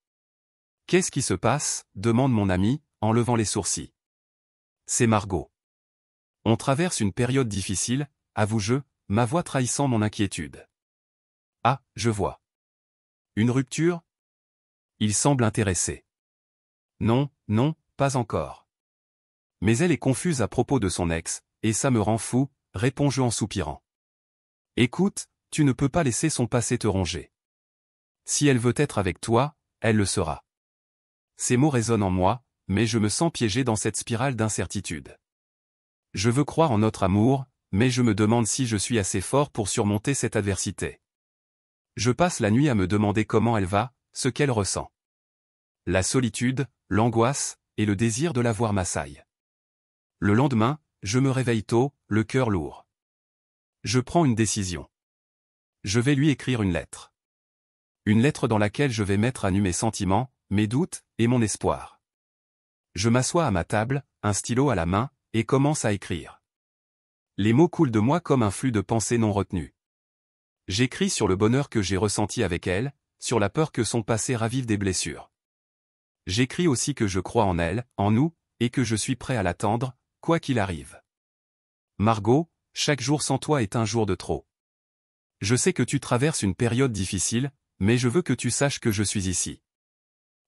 Qu'est-ce qui se passe ?» demande mon ami, en levant les sourcils. C'est Margot. On traverse une période difficile, avoue-je, ma voix trahissant mon inquiétude. Ah, je vois. Une rupture ? Il semble intéressé. Non, non, pas encore. Mais elle est confuse à propos de son ex, et ça me rend fou, réponds-je en soupirant. Écoute, tu ne peux pas laisser son passé te ronger. Si elle veut être avec toi, elle le sera. Ces mots résonnent en moi, mais je me sens piégé dans cette spirale d'incertitude. Je veux croire en notre amour, mais je me demande si je suis assez fort pour surmonter cette adversité. Je passe la nuit à me demander comment elle va, ce qu'elle ressent. La solitude, l'angoisse, et le désir de la voir m'assaillent. Le lendemain, je me réveille tôt, le cœur lourd. Je prends une décision. Je vais lui écrire une lettre. Une lettre dans laquelle je vais mettre à nu mes sentiments, mes doutes, et mon espoir. Je m'assois à ma table, un stylo à la main, et commence à écrire. Les mots coulent de moi comme un flux de pensées non retenues. J'écris sur le bonheur que j'ai ressenti avec elle, sur la peur que son passé ravive des blessures. J'écris aussi que je crois en elle, en nous, et que je suis prêt à l'attendre, quoi qu'il arrive. Margot, chaque jour sans toi est un jour de trop. Je sais que tu traverses une période difficile, mais je veux que tu saches que je suis ici.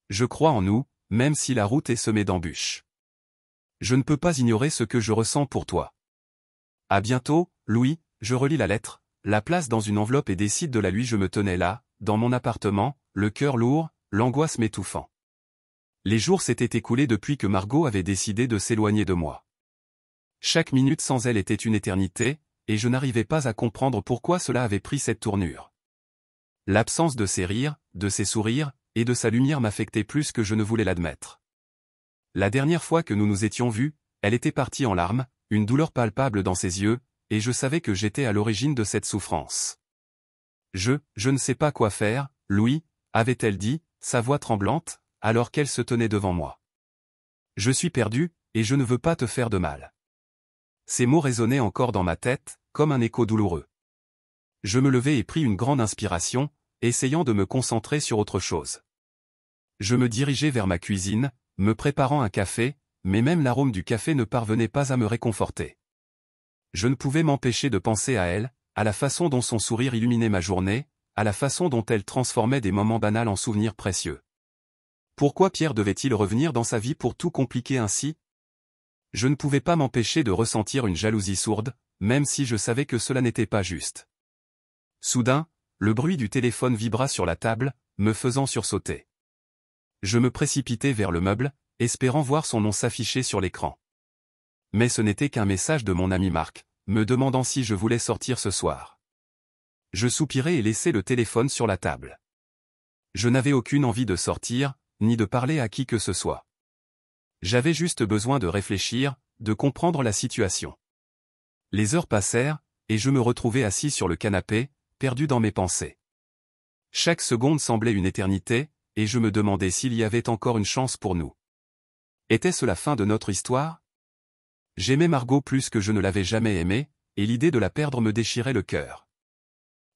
Je crois en nous, même si la route est semée d'embûches. Je ne peux pas ignorer ce que je ressens pour toi. À bientôt, Louis. Je relis la lettre, la place dans une enveloppe et décide de la lui. Je me tenais là, dans mon appartement, le cœur lourd, l'angoisse m'étouffant. Les jours s'étaient écoulés depuis que Margot avait décidé de s'éloigner de moi. Chaque minute sans elle était une éternité, et je n'arrivais pas à comprendre pourquoi cela avait pris cette tournure. L'absence de ses rires, de ses sourires, et de sa lumière m'affectait plus que je ne voulais l'admettre. La dernière fois que nous nous étions vus, elle était partie en larmes, une douleur palpable dans ses yeux, et je savais que j'étais à l'origine de cette souffrance. Je ne sais pas quoi faire, Louis, avait-elle dit, sa voix tremblante, alors qu'elle se tenait devant moi. Je suis perdu, et je ne veux pas te faire de mal. Ces mots résonnaient encore dans ma tête, comme un écho douloureux. Je me levai et pris une grande inspiration, essayant de me concentrer sur autre chose. Je me dirigeai vers ma cuisine, me préparant un café, mais même l'arôme du café ne parvenait pas à me réconforter. Je ne pouvais m'empêcher de penser à elle, à la façon dont son sourire illuminait ma journée, à la façon dont elle transformait des moments banals en souvenirs précieux. Pourquoi Pierre devait-il revenir dans sa vie pour tout compliquer ainsi ? Je ne pouvais pas m'empêcher de ressentir une jalousie sourde, même si je savais que cela n'était pas juste. Soudain, le bruit du téléphone vibra sur la table, me faisant sursauter. Je me précipitai vers le meuble, espérant voir son nom s'afficher sur l'écran. Mais ce n'était qu'un message de mon ami Marc, me demandant si je voulais sortir ce soir. Je soupirai et laissai le téléphone sur la table. Je n'avais aucune envie de sortir, ni de parler à qui que ce soit. J'avais juste besoin de réfléchir, de comprendre la situation. Les heures passèrent, et je me retrouvai assis sur le canapé, perdu dans mes pensées. Chaque seconde semblait une éternité, et je me demandais s'il y avait encore une chance pour nous. Était-ce la fin de notre histoire ? J'aimais Margot plus que je ne l'avais jamais aimée, et l'idée de la perdre me déchirait le cœur.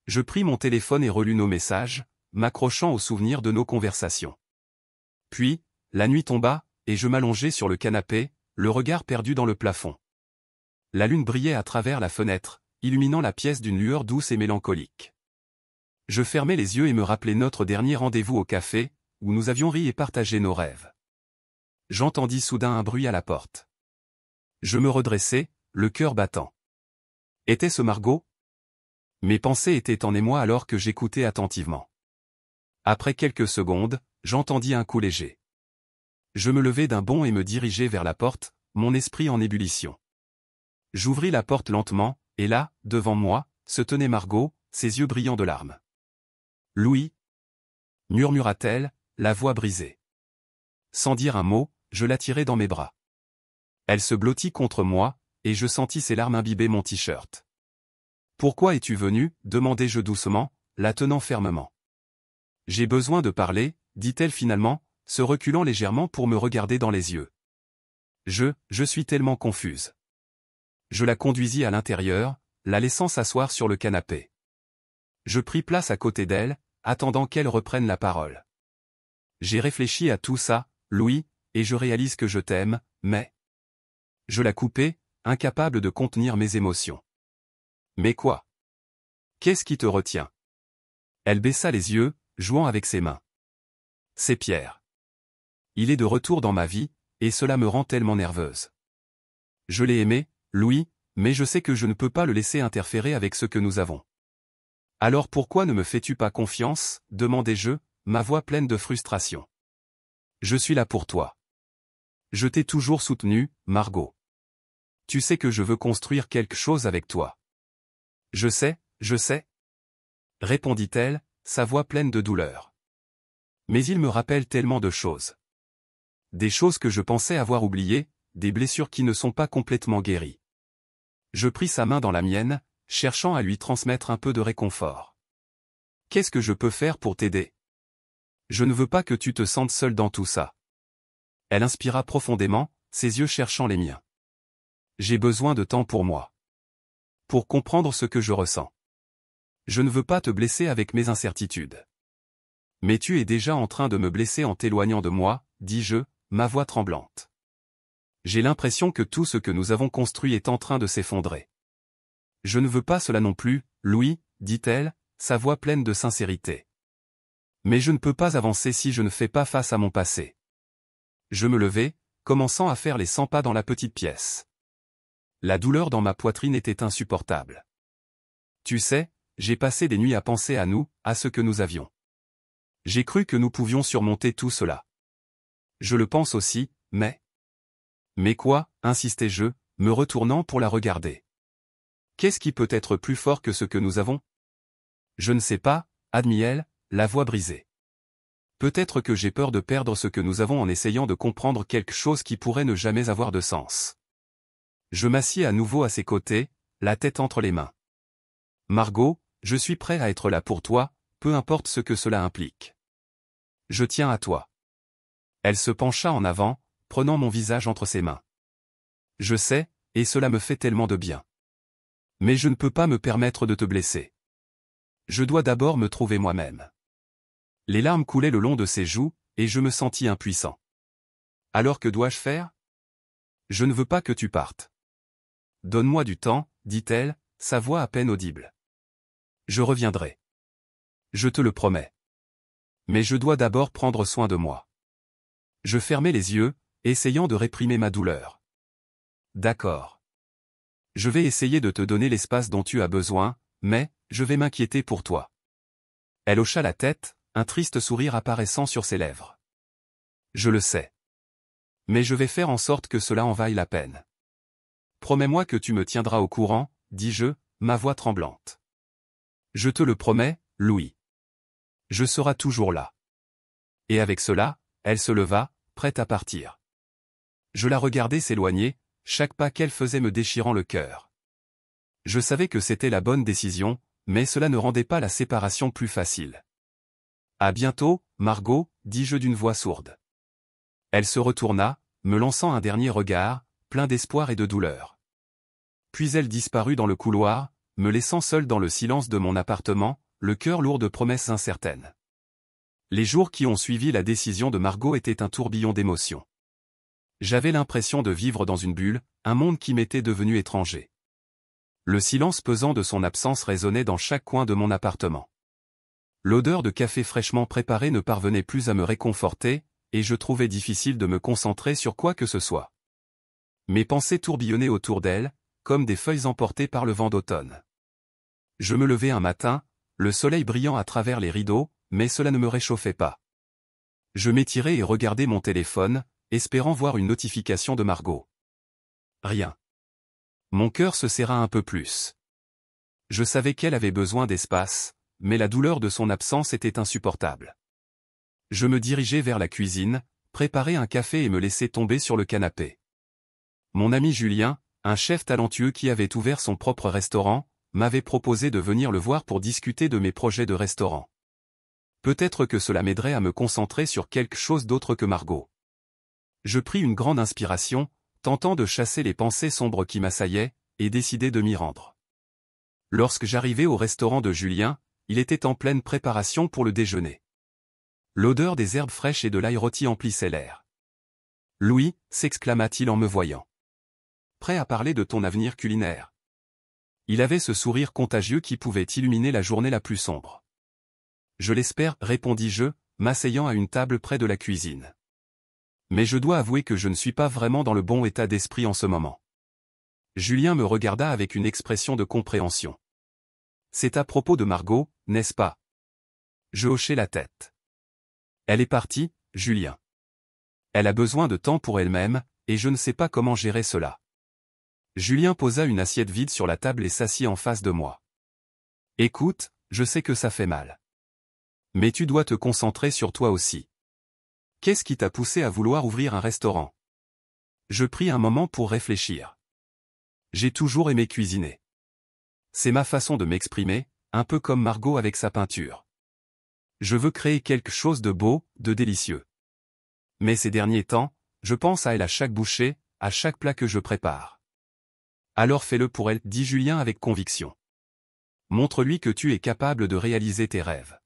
Je pris mon téléphone et relus nos messages, m'accrochant aux souvenirs de nos conversations. Puis, la nuit tomba, et je m'allongeai sur le canapé, le regard perdu dans le plafond. La lune brillait à travers la fenêtre, illuminant la pièce d'une lueur douce et mélancolique. Je fermai les yeux et me rappelai notre dernier rendez-vous au café, où nous avions ri et partagé nos rêves. J'entendis soudain un bruit à la porte. Je me redressai, le cœur battant. Était-ce Margot ? Mes pensées étaient en émoi alors que j'écoutais attentivement. Après quelques secondes, j'entendis un coup léger. Je me levai d'un bond et me dirigeai vers la porte, mon esprit en ébullition. J'ouvris la porte lentement, et là, devant moi, se tenait Margot, ses yeux brillants de larmes. « Louis » murmura-t-elle, la voix brisée. Sans dire un mot, je l'attirai dans mes bras. Elle se blottit contre moi, et je sentis ses larmes imbiber mon t-shirt. « Pourquoi es-tu venu » demandai-je doucement, la tenant fermement. « J'ai besoin de parler » dit-elle finalement, se reculant légèrement pour me regarder dans les yeux. Je suis tellement confuse. Je la conduisis à l'intérieur, la laissant s'asseoir sur le canapé. Je pris place à côté d'elle, attendant qu'elle reprenne la parole. J'ai réfléchi à tout ça, Louis, et je réalise que je t'aime, mais... Je la coupai, incapable de contenir mes émotions. Mais quoi? Qu'est-ce qui te retient? Elle baissa les yeux, jouant avec ses mains. C'est Pierre. Il est de retour dans ma vie, et cela me rend tellement nerveuse. Je l'ai aimé, Louis, mais je sais que je ne peux pas le laisser interférer avec ce que nous avons. Alors pourquoi ne me fais-tu pas confiance, demandai-je, ma voix pleine de frustration. Je suis là pour toi. Je t'ai toujours soutenu, Margot. Tu sais que je veux construire quelque chose avec toi. Je sais, répondit-elle, sa voix pleine de douleur. Mais il me rappelle tellement de choses. Des choses que je pensais avoir oubliées, des blessures qui ne sont pas complètement guéries. Je pris sa main dans la mienne, cherchant à lui transmettre un peu de réconfort. Qu'est-ce que je peux faire pour t'aider? Je ne veux pas que tu te sentes seul dans tout ça. Elle inspira profondément, ses yeux cherchant les miens. J'ai besoin de temps pour moi. Pour comprendre ce que je ressens. Je ne veux pas te blesser avec mes incertitudes. Mais tu es déjà en train de me blesser en t'éloignant de moi, dis-je, ma voix tremblante. J'ai l'impression que tout ce que nous avons construit est en train de s'effondrer. Je ne veux pas cela non plus, Louis, dit-elle, sa voix pleine de sincérité. Mais je ne peux pas avancer si je ne fais pas face à mon passé. Je me levai, commençant à faire les 100 pas dans la petite pièce. La douleur dans ma poitrine était insupportable. Tu sais, j'ai passé des nuits à penser à nous, à ce que nous avions. J'ai cru que nous pouvions surmonter tout cela. Je le pense aussi, mais... Mais quoi, insistai-je, me retournant pour la regarder. Qu'est-ce qui peut être plus fort que ce que nous avons? Je ne sais pas, admit-elle, la voix brisée. Peut-être que j'ai peur de perdre ce que nous avons en essayant de comprendre quelque chose qui pourrait ne jamais avoir de sens. Je m'assis à nouveau à ses côtés, la tête entre les mains. Margot, je suis prêt à être là pour toi, peu importe ce que cela implique. Je tiens à toi. Elle se pencha en avant, prenant mon visage entre ses mains. Je sais, et cela me fait tellement de bien. Mais je ne peux pas me permettre de te blesser. Je dois d'abord me trouver moi-même. Les larmes coulaient le long de ses joues, et je me sentis impuissant. Alors que dois-je faire? Je ne veux pas que tu partes. Donne-moi du temps, dit-elle, sa voix à peine audible. Je reviendrai. Je te le promets. Mais je dois d'abord prendre soin de moi. Je fermai les yeux, essayant de réprimer ma douleur. D'accord. Je vais essayer de te donner l'espace dont tu as besoin, mais, je vais m'inquiéter pour toi. Elle hocha la tête, un triste sourire apparaissant sur ses lèvres. Je le sais. Mais je vais faire en sorte que cela en vaille la peine. Promets-moi que tu me tiendras au courant, dis-je, ma voix tremblante. Je te le promets, Louis. Je serai toujours là. Et avec cela, elle se leva, prête à partir. Je la regardais s'éloigner, chaque pas qu'elle faisait me déchirant le cœur. Je savais que c'était la bonne décision, mais cela ne rendait pas la séparation plus facile. À bientôt, Margot, dis-je d'une voix sourde. Elle se retourna, me lançant un dernier regard, plein d'espoir et de douleur. Puis elle disparut dans le couloir, me laissant seul dans le silence de mon appartement, le cœur lourd de promesses incertaines. Les jours qui ont suivi la décision de Margot étaient un tourbillon d'émotions. J'avais l'impression de vivre dans une bulle, un monde qui m'était devenu étranger. Le silence pesant de son absence résonnait dans chaque coin de mon appartement. L'odeur de café fraîchement préparé ne parvenait plus à me réconforter, et je trouvais difficile de me concentrer sur quoi que ce soit. Mes pensées tourbillonnaient autour d'elle, comme des feuilles emportées par le vent d'automne. Je me levai un matin, le soleil brillant à travers les rideaux, mais cela ne me réchauffait pas. Je m'étirai et regardai mon téléphone, espérant voir une notification de Margot. Rien. Mon cœur se serra un peu plus. Je savais qu'elle avait besoin d'espace, mais la douleur de son absence était insupportable. Je me dirigeai vers la cuisine, préparai un café et me laissai tomber sur le canapé. Mon ami Julien, un chef talentueux qui avait ouvert son propre restaurant, m'avait proposé de venir le voir pour discuter de mes projets de restaurant. Peut-être que cela m'aiderait à me concentrer sur quelque chose d'autre que Margot. Je pris une grande inspiration, tentant de chasser les pensées sombres qui m'assaillaient, et décidai de m'y rendre. Lorsque j'arrivai au restaurant de Julien, il était en pleine préparation pour le déjeuner. L'odeur des herbes fraîches et de l'ail rôti emplissait l'air. « Louis » s'exclama-t-il en me voyant. « Prêt à parler de ton avenir culinaire ?» Il avait ce sourire contagieux qui pouvait illuminer la journée la plus sombre. « Je l'espère, répondis-je, m'asseyant à une table près de la cuisine. Mais je dois avouer que je ne suis pas vraiment dans le bon état d'esprit en ce moment. » Julien me regarda avec une expression de compréhension. « C'est à propos de Margot, n'est-ce pas ?» Je hochai la tête. « Elle est partie, Julien. Elle a besoin de temps pour elle-même, et je ne sais pas comment gérer cela. » Julien posa une assiette vide sur la table et s'assit en face de moi. « Écoute, je sais que ça fait mal. Mais tu dois te concentrer sur toi aussi. Qu'est-ce qui t'a poussé à vouloir ouvrir un restaurant ?» Je pris un moment pour réfléchir. J'ai toujours aimé cuisiner. C'est ma façon de m'exprimer, un peu comme Margot avec sa peinture. Je veux créer quelque chose de beau, de délicieux. Mais ces derniers temps, je pense à elle à chaque bouchée, à chaque plat que je prépare. Alors fais-le pour elle, dit Julien avec conviction. Montre-lui que tu es capable de réaliser tes rêves.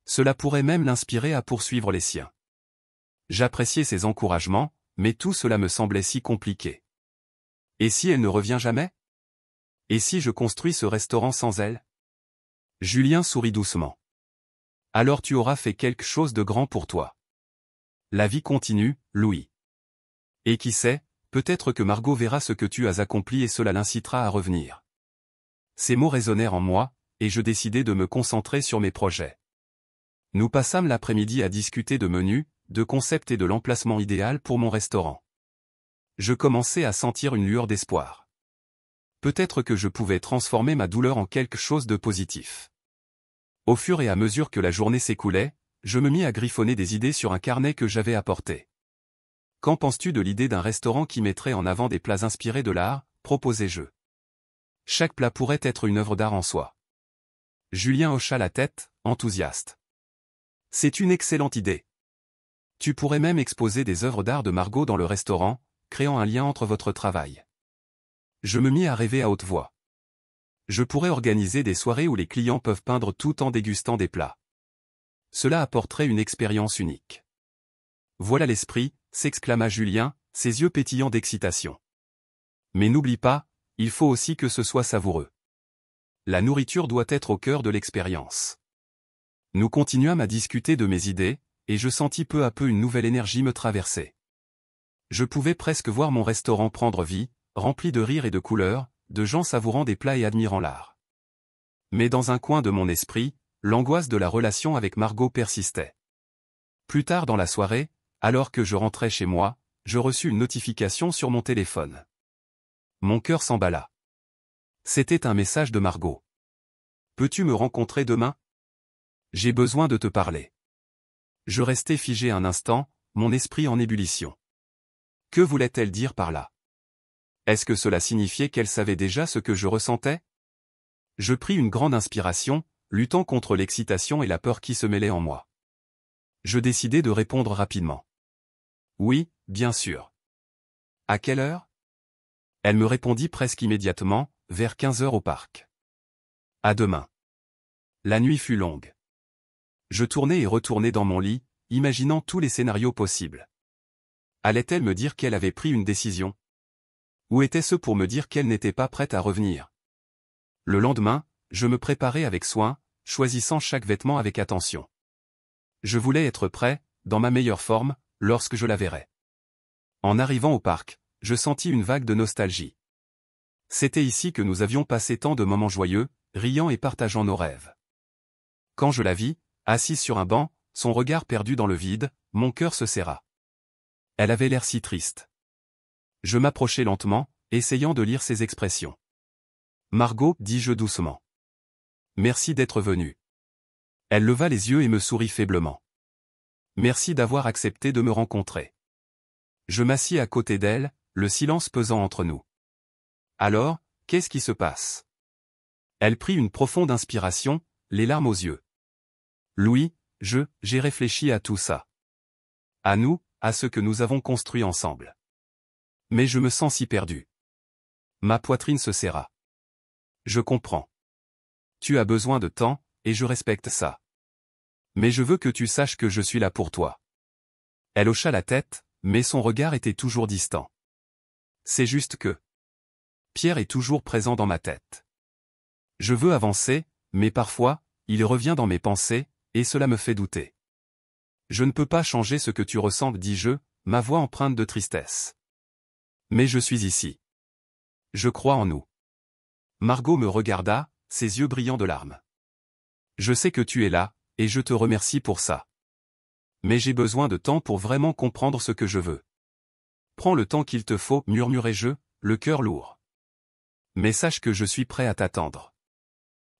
Cela pourrait même l'inspirer à poursuivre les siens. J'appréciais ses encouragements, mais tout cela me semblait si compliqué. Et si elle ne revient jamais? Et si je construis ce restaurant sans elle? Julien sourit doucement. Alors tu auras fait quelque chose de grand pour toi. La vie continue, Louis. Et qui sait, peut-être que Margot verra ce que tu as accompli et cela l'incitera à revenir. Ces mots résonnèrent en moi, et je décidai de me concentrer sur mes projets. Nous passâmes l'après-midi à discuter de menus, de concepts et de l'emplacement idéal pour mon restaurant. Je commençais à sentir une lueur d'espoir. Peut-être que je pouvais transformer ma douleur en quelque chose de positif. Au fur et à mesure que la journée s'écoulait, je me mis à griffonner des idées sur un carnet que j'avais apporté. « Qu'en penses-tu de l'idée d'un restaurant qui mettrait en avant des plats inspirés de l'art ?» proposai-je. « Chaque plat pourrait être une œuvre d'art en soi. » Julien hocha la tête, enthousiaste. « C'est une excellente idée. Tu pourrais même exposer des œuvres d'art de Margot dans le restaurant, créant un lien entre votre travail. » Je me mis à rêver à haute voix. Je pourrais organiser des soirées où les clients peuvent peindre tout en dégustant des plats. Cela apporterait une expérience unique. Voilà l'esprit, s'exclama Julien, ses yeux pétillants d'excitation. Mais n'oublie pas, il faut aussi que ce soit savoureux. La nourriture doit être au cœur de l'expérience. Nous continuâmes à discuter de mes idées, et je sentis peu à peu une nouvelle énergie me traverser. Je pouvais presque voir mon restaurant prendre vie, rempli de rires et de couleurs, de gens savourant des plats et admirant l'art. Mais dans un coin de mon esprit, l'angoisse de la relation avec Margot persistait. Plus tard dans la soirée, alors que je rentrais chez moi, je reçus une notification sur mon téléphone. Mon cœur s'emballa. C'était un message de Margot. « Peux-tu me rencontrer demain? J'ai besoin de te parler. » Je restai figé un instant, mon esprit en ébullition. Que voulait-elle dire par là? Est-ce que cela signifiait qu'elle savait déjà ce que je ressentais? Je pris une grande inspiration, luttant contre l'excitation et la peur qui se mêlaient en moi. Je décidai de répondre rapidement. Oui, bien sûr. À quelle heure? Elle me répondit presque immédiatement, vers 15 heures au parc. À demain. La nuit fut longue. Je tournai et retournai dans mon lit, imaginant tous les scénarios possibles. Allait-elle me dire qu'elle avait pris une décision? Ou était-ce pour me dire qu'elle n'était pas prête à revenir? Le lendemain, je me préparai avec soin, choisissant chaque vêtement avec attention. Je voulais être prêt, dans ma meilleure forme, lorsque je la verrais. En arrivant au parc, je sentis une vague de nostalgie. C'était ici que nous avions passé tant de moments joyeux, riant et partageant nos rêves. Quand je la vis, assise sur un banc, son regard perdu dans le vide, mon cœur se serra. Elle avait l'air si triste. Je m'approchai lentement, essayant de lire ses expressions. « Margot, dis-je doucement. Merci d'être venue. » Elle leva les yeux et me sourit faiblement. « Merci d'avoir accepté de me rencontrer. » Je m'assis à côté d'elle, le silence pesant entre nous. « Alors, qu'est-ce qui se passe ?» Elle prit une profonde inspiration, les larmes aux yeux. « Louis, j'ai réfléchi à tout ça. À nous, à ce que nous avons construit ensemble. Mais je me sens si perdu. Ma poitrine se serra. Je comprends. Tu as besoin de temps, et je respecte ça. Mais je veux que tu saches que je suis là pour toi. Elle hocha la tête, mais son regard était toujours distant. C'est juste que Pierre est toujours présent dans ma tête. Je veux avancer, mais parfois, il revient dans mes pensées, et cela me fait douter. Je ne peux pas changer ce que tu ressens, dis-je, ma voix empreinte de tristesse. Mais je suis ici. Je crois en nous. Margot me regarda, ses yeux brillants de larmes. Je sais que tu es là, et je te remercie pour ça. Mais j'ai besoin de temps pour vraiment comprendre ce que je veux. Prends le temps qu'il te faut, murmurai-je, le cœur lourd. Mais sache que je suis prêt à t'attendre.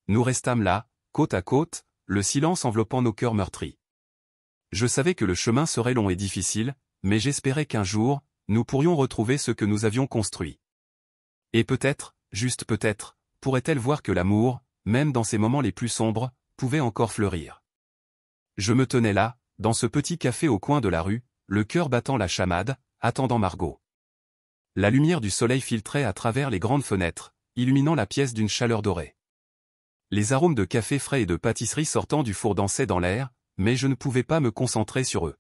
Nous restâmes là, côte à côte, le silence enveloppant nos cœurs meurtris. Je savais que le chemin serait long et difficile, mais j'espérais qu'un jour, nous pourrions retrouver ce que nous avions construit. Et peut-être, juste peut-être, pourrait-elle voir que l'amour, même dans ses moments les plus sombres, pouvait encore fleurir. Je me tenais là, dans ce petit café au coin de la rue, le cœur battant la chamade, attendant Margot. La lumière du soleil filtrait à travers les grandes fenêtres, illuminant la pièce d'une chaleur dorée. Les arômes de café frais et de pâtisserie sortant du four dansaient dans l'air, mais je ne pouvais pas me concentrer sur eux.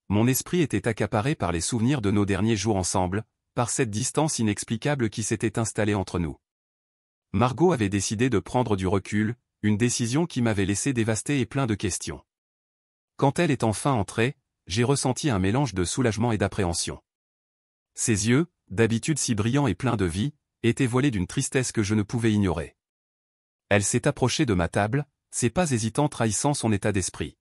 Mon esprit était accaparé par les souvenirs de nos derniers jours ensemble, par cette distance inexplicable qui s'était installée entre nous. Margot avait décidé de prendre du recul, une décision qui m'avait laissé dévasté et plein de questions. Quand elle est enfin entrée, j'ai ressenti un mélange de soulagement et d'appréhension. Ses yeux, d'habitude si brillants et pleins de vie, étaient voilés d'une tristesse que je ne pouvais ignorer. Elle s'est approchée de ma table, ses pas hésitants trahissant son état d'esprit.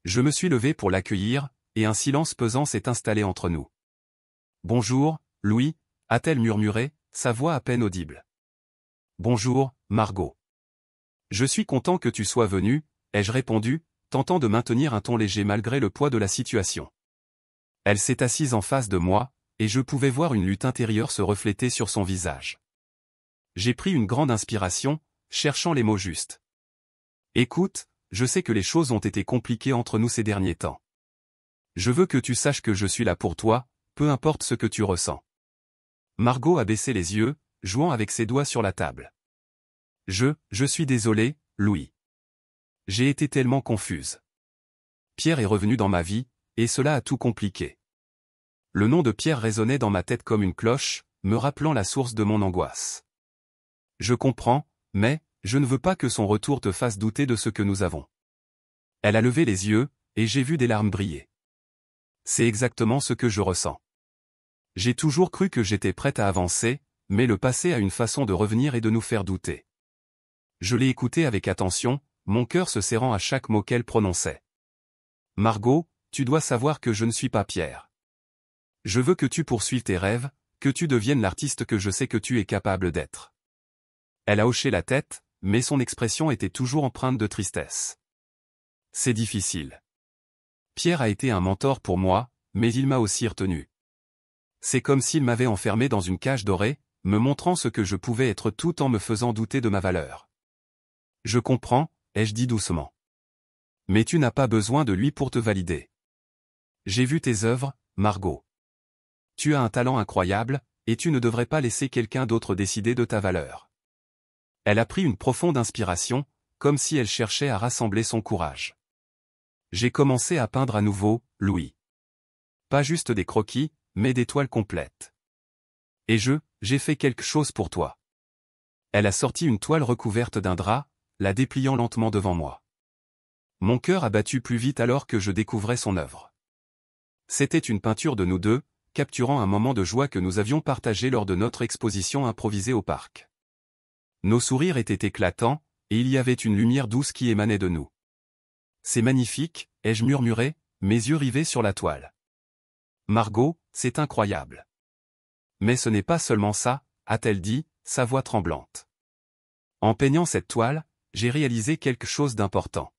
Je me suis levé pour l'accueillir, et un silence pesant s'est installé entre nous. « Bonjour, Louis » a-t-elle murmuré, sa voix à peine audible. « Bonjour, Margot. Je suis content que tu sois venue, ai-je répondu, tentant de maintenir un ton léger malgré le poids de la situation. Elle s'est assise en face de moi, et je pouvais voir une lutte intérieure se refléter sur son visage. J'ai pris une grande inspiration, cherchant les mots justes. Écoute, je sais que les choses ont été compliquées entre nous ces derniers temps. Je veux que tu saches que je suis là pour toi, peu importe ce que tu ressens. Margot a baissé les yeux, jouant avec ses doigts sur la table. Je suis désolé, Louis. J'ai été tellement confuse. Pierre est revenu dans ma vie, et cela a tout compliqué. Le nom de Pierre résonnait dans ma tête comme une cloche, me rappelant la source de mon angoisse. Je comprends, mais, je ne veux pas que son retour te fasse douter de ce que nous avons. Elle a levé les yeux, et j'ai vu des larmes briller. C'est exactement ce que je ressens. J'ai toujours cru que j'étais prête à avancer, mais le passé a une façon de revenir et de nous faire douter. Je l'ai écouté avec attention, mon cœur se serrant à chaque mot qu'elle prononçait. Margot, tu dois savoir que je ne suis pas Pierre. Je veux que tu poursuives tes rêves, que tu deviennes l'artiste que je sais que tu es capable d'être. Elle a hoché la tête, mais son expression était toujours empreinte de tristesse. C'est difficile. Pierre a été un mentor pour moi, mais il m'a aussi retenu. C'est comme s'il m'avait enfermé dans une cage dorée, me montrant ce que je pouvais être tout en me faisant douter de ma valeur. Je comprends, ai-je dit doucement. Mais tu n'as pas besoin de lui pour te valider. J'ai vu tes œuvres, Margot. Tu as un talent incroyable, et tu ne devrais pas laisser quelqu'un d'autre décider de ta valeur. Elle a pris une profonde inspiration, comme si elle cherchait à rassembler son courage. J'ai commencé à peindre à nouveau, Louis. Pas juste des croquis, mais des toiles complètes. Et j'ai fait quelque chose pour toi. Elle a sorti une toile recouverte d'un drap, la dépliant lentement devant moi. Mon cœur a battu plus vite alors que je découvrais son œuvre. C'était une peinture de nous deux, capturant un moment de joie que nous avions partagé lors de notre exposition improvisée au parc. Nos sourires étaient éclatants, et il y avait une lumière douce qui émanait de nous. C'est magnifique, ai-je murmuré, mes yeux rivés sur la toile. Margot, c'est incroyable. Mais ce n'est pas seulement ça, a-t-elle dit, sa voix tremblante. En peignant cette toile, j'ai réalisé quelque chose d'important.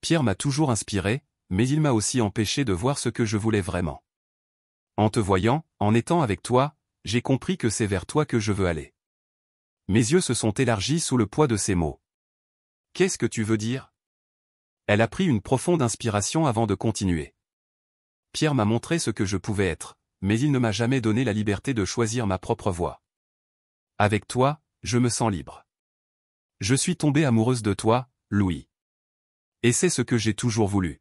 Pierre m'a toujours inspiré, mais il m'a aussi empêché de voir ce que je voulais vraiment. En te voyant, en étant avec toi, j'ai compris que c'est vers toi que je veux aller. Mes yeux se sont élargis sous le poids de ces mots. Qu'est-ce que tu veux dire ? Elle a pris une profonde inspiration avant de continuer. Pierre m'a montré ce que je pouvais être, mais il ne m'a jamais donné la liberté de choisir ma propre voie. Avec toi, je me sens libre. Je suis tombée amoureuse de toi, Louis. Et c'est ce que j'ai toujours voulu.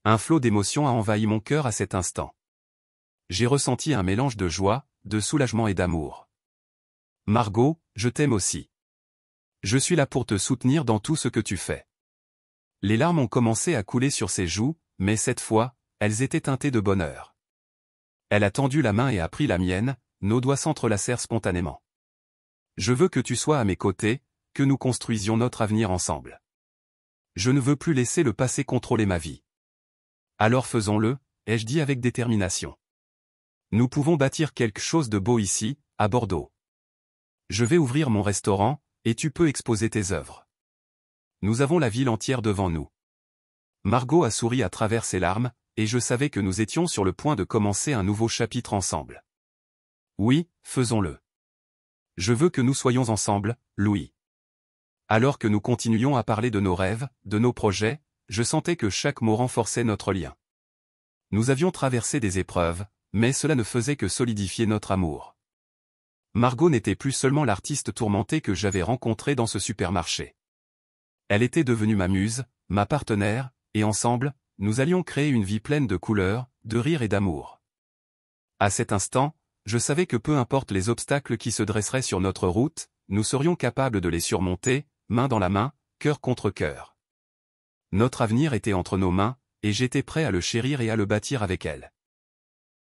Un flot d'émotions a envahi mon cœur à cet instant. J'ai ressenti un mélange de joie, de soulagement et d'amour. Margot, je t'aime aussi. Je suis là pour te soutenir dans tout ce que tu fais. Les larmes ont commencé à couler sur ses joues, mais cette fois, elles étaient teintées de bonheur. Elle a tendu la main et a pris la mienne, nos doigts s'entrelacèrent spontanément. Je veux que tu sois à mes côtés, que nous construisions notre avenir ensemble. Je ne veux plus laisser le passé contrôler ma vie. Alors faisons-le, ai-je dit avec détermination. Nous pouvons bâtir quelque chose de beau ici, à Bordeaux. Je vais ouvrir mon restaurant, et tu peux exposer tes œuvres. Nous avons la ville entière devant nous. Margot a souri à travers ses larmes, et je savais que nous étions sur le point de commencer un nouveau chapitre ensemble. Oui, faisons-le. Je veux que nous soyons ensemble, Louis. Alors que nous continuions à parler de nos rêves, de nos projets, je sentais que chaque mot renforçait notre lien. Nous avions traversé des épreuves, mais cela ne faisait que solidifier notre amour. Margot n'était plus seulement l'artiste tourmentée que j'avais rencontrée dans ce supermarché. Elle était devenue ma muse, ma partenaire, et ensemble, nous allions créer une vie pleine de couleurs, de rire et d'amour. À cet instant, je savais que peu importe les obstacles qui se dresseraient sur notre route, nous serions capables de les surmonter, main dans la main, cœur contre cœur. Notre avenir était entre nos mains, et j'étais prêt à le chérir et à le bâtir avec elle.